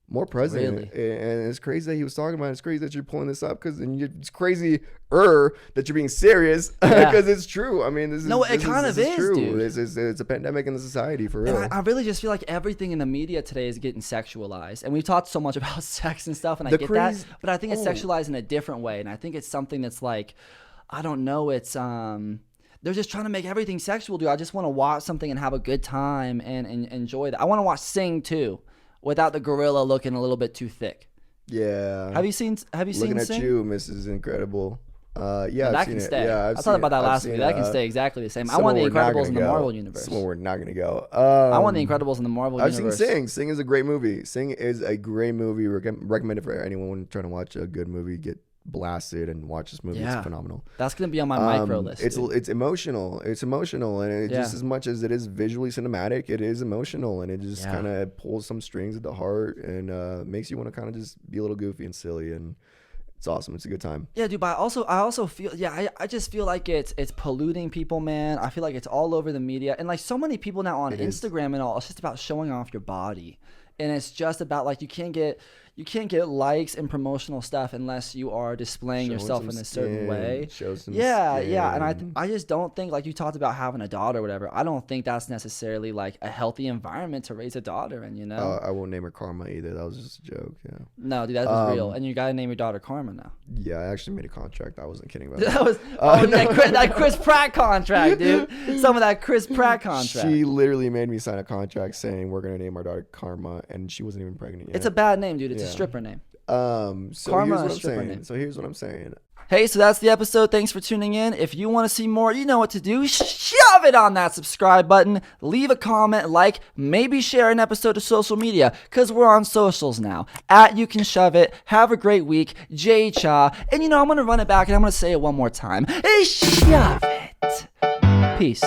Really? And it's crazy that he was talking about it. It's crazy that you're pulling this up because it's crazier that you're being serious because it's true. I mean, this is true. Dude. It's a pandemic in the society for real. And I really just feel like everything in the media today is getting sexualized, and we've talked so much about sex and stuff, and I get that, but I think it's sexualized in a different way, and I think it's something that's like, I don't know, it's they're just trying to make everything sexual, dude. I just want to watch something and have a good time and enjoy that. I want to watch Sing too, without the gorilla looking a little bit too thick. Yeah. Have you seen Looking at Sing? you, Mrs. Incredible. Yeah, that can stay. I thought about that last week. That can stay exactly the same. I want the Incredibles in the Marvel universe. Somewhere we're not gonna go. I want the Incredibles in the Marvel universe. I've seen Sing. Sing is a great movie. Sing is a great movie. Recommend it for anyone trying to watch a good movie. Get blasted and watch this movie. It's phenomenal. That's gonna be on my micro list. It's emotional. It's emotional, and just as much as it is visually cinematic, it is emotional, and it just kind of pulls some strings at the heart and makes you want to kind of just be a little goofy and silly, and it's awesome. It's a good time. Yeah, dude. But I also feel I just feel like it's polluting people, man. I feel like it's all over the media, and like so many people now on Instagram and all. It's just about showing off your body, and it's just about like you can't get likes and promotional stuff unless you are displaying yourself in a certain way. And I just don't think, like you talked about having a daughter or whatever, I don't think that's necessarily like a healthy environment to raise a daughter in, I won't name her Karma either. That was just a joke. No, dude, that was real. And you gotta name your daughter Karma now. Yeah, I actually made a contract. I wasn't kidding about that. Was that Chris Pratt contract, dude. Some of that Chris Pratt contract. She literally made me sign a contract saying we're gonna name our daughter Karma, and she wasn't even pregnant yet. It's a bad name, dude. It's a stripper name. Karma So here's what I'm saying. Hey, so that's the episode. Thanks for tuning in. If you want to see more, you know what to do. Shove it on that subscribe button. Leave a comment, like, maybe share an episode to social media, because we're on socials now. You can shove it. Have a great week. Jay Cha. And I'm going to run it back and I'm going to say it one more time. Shove it. Peace.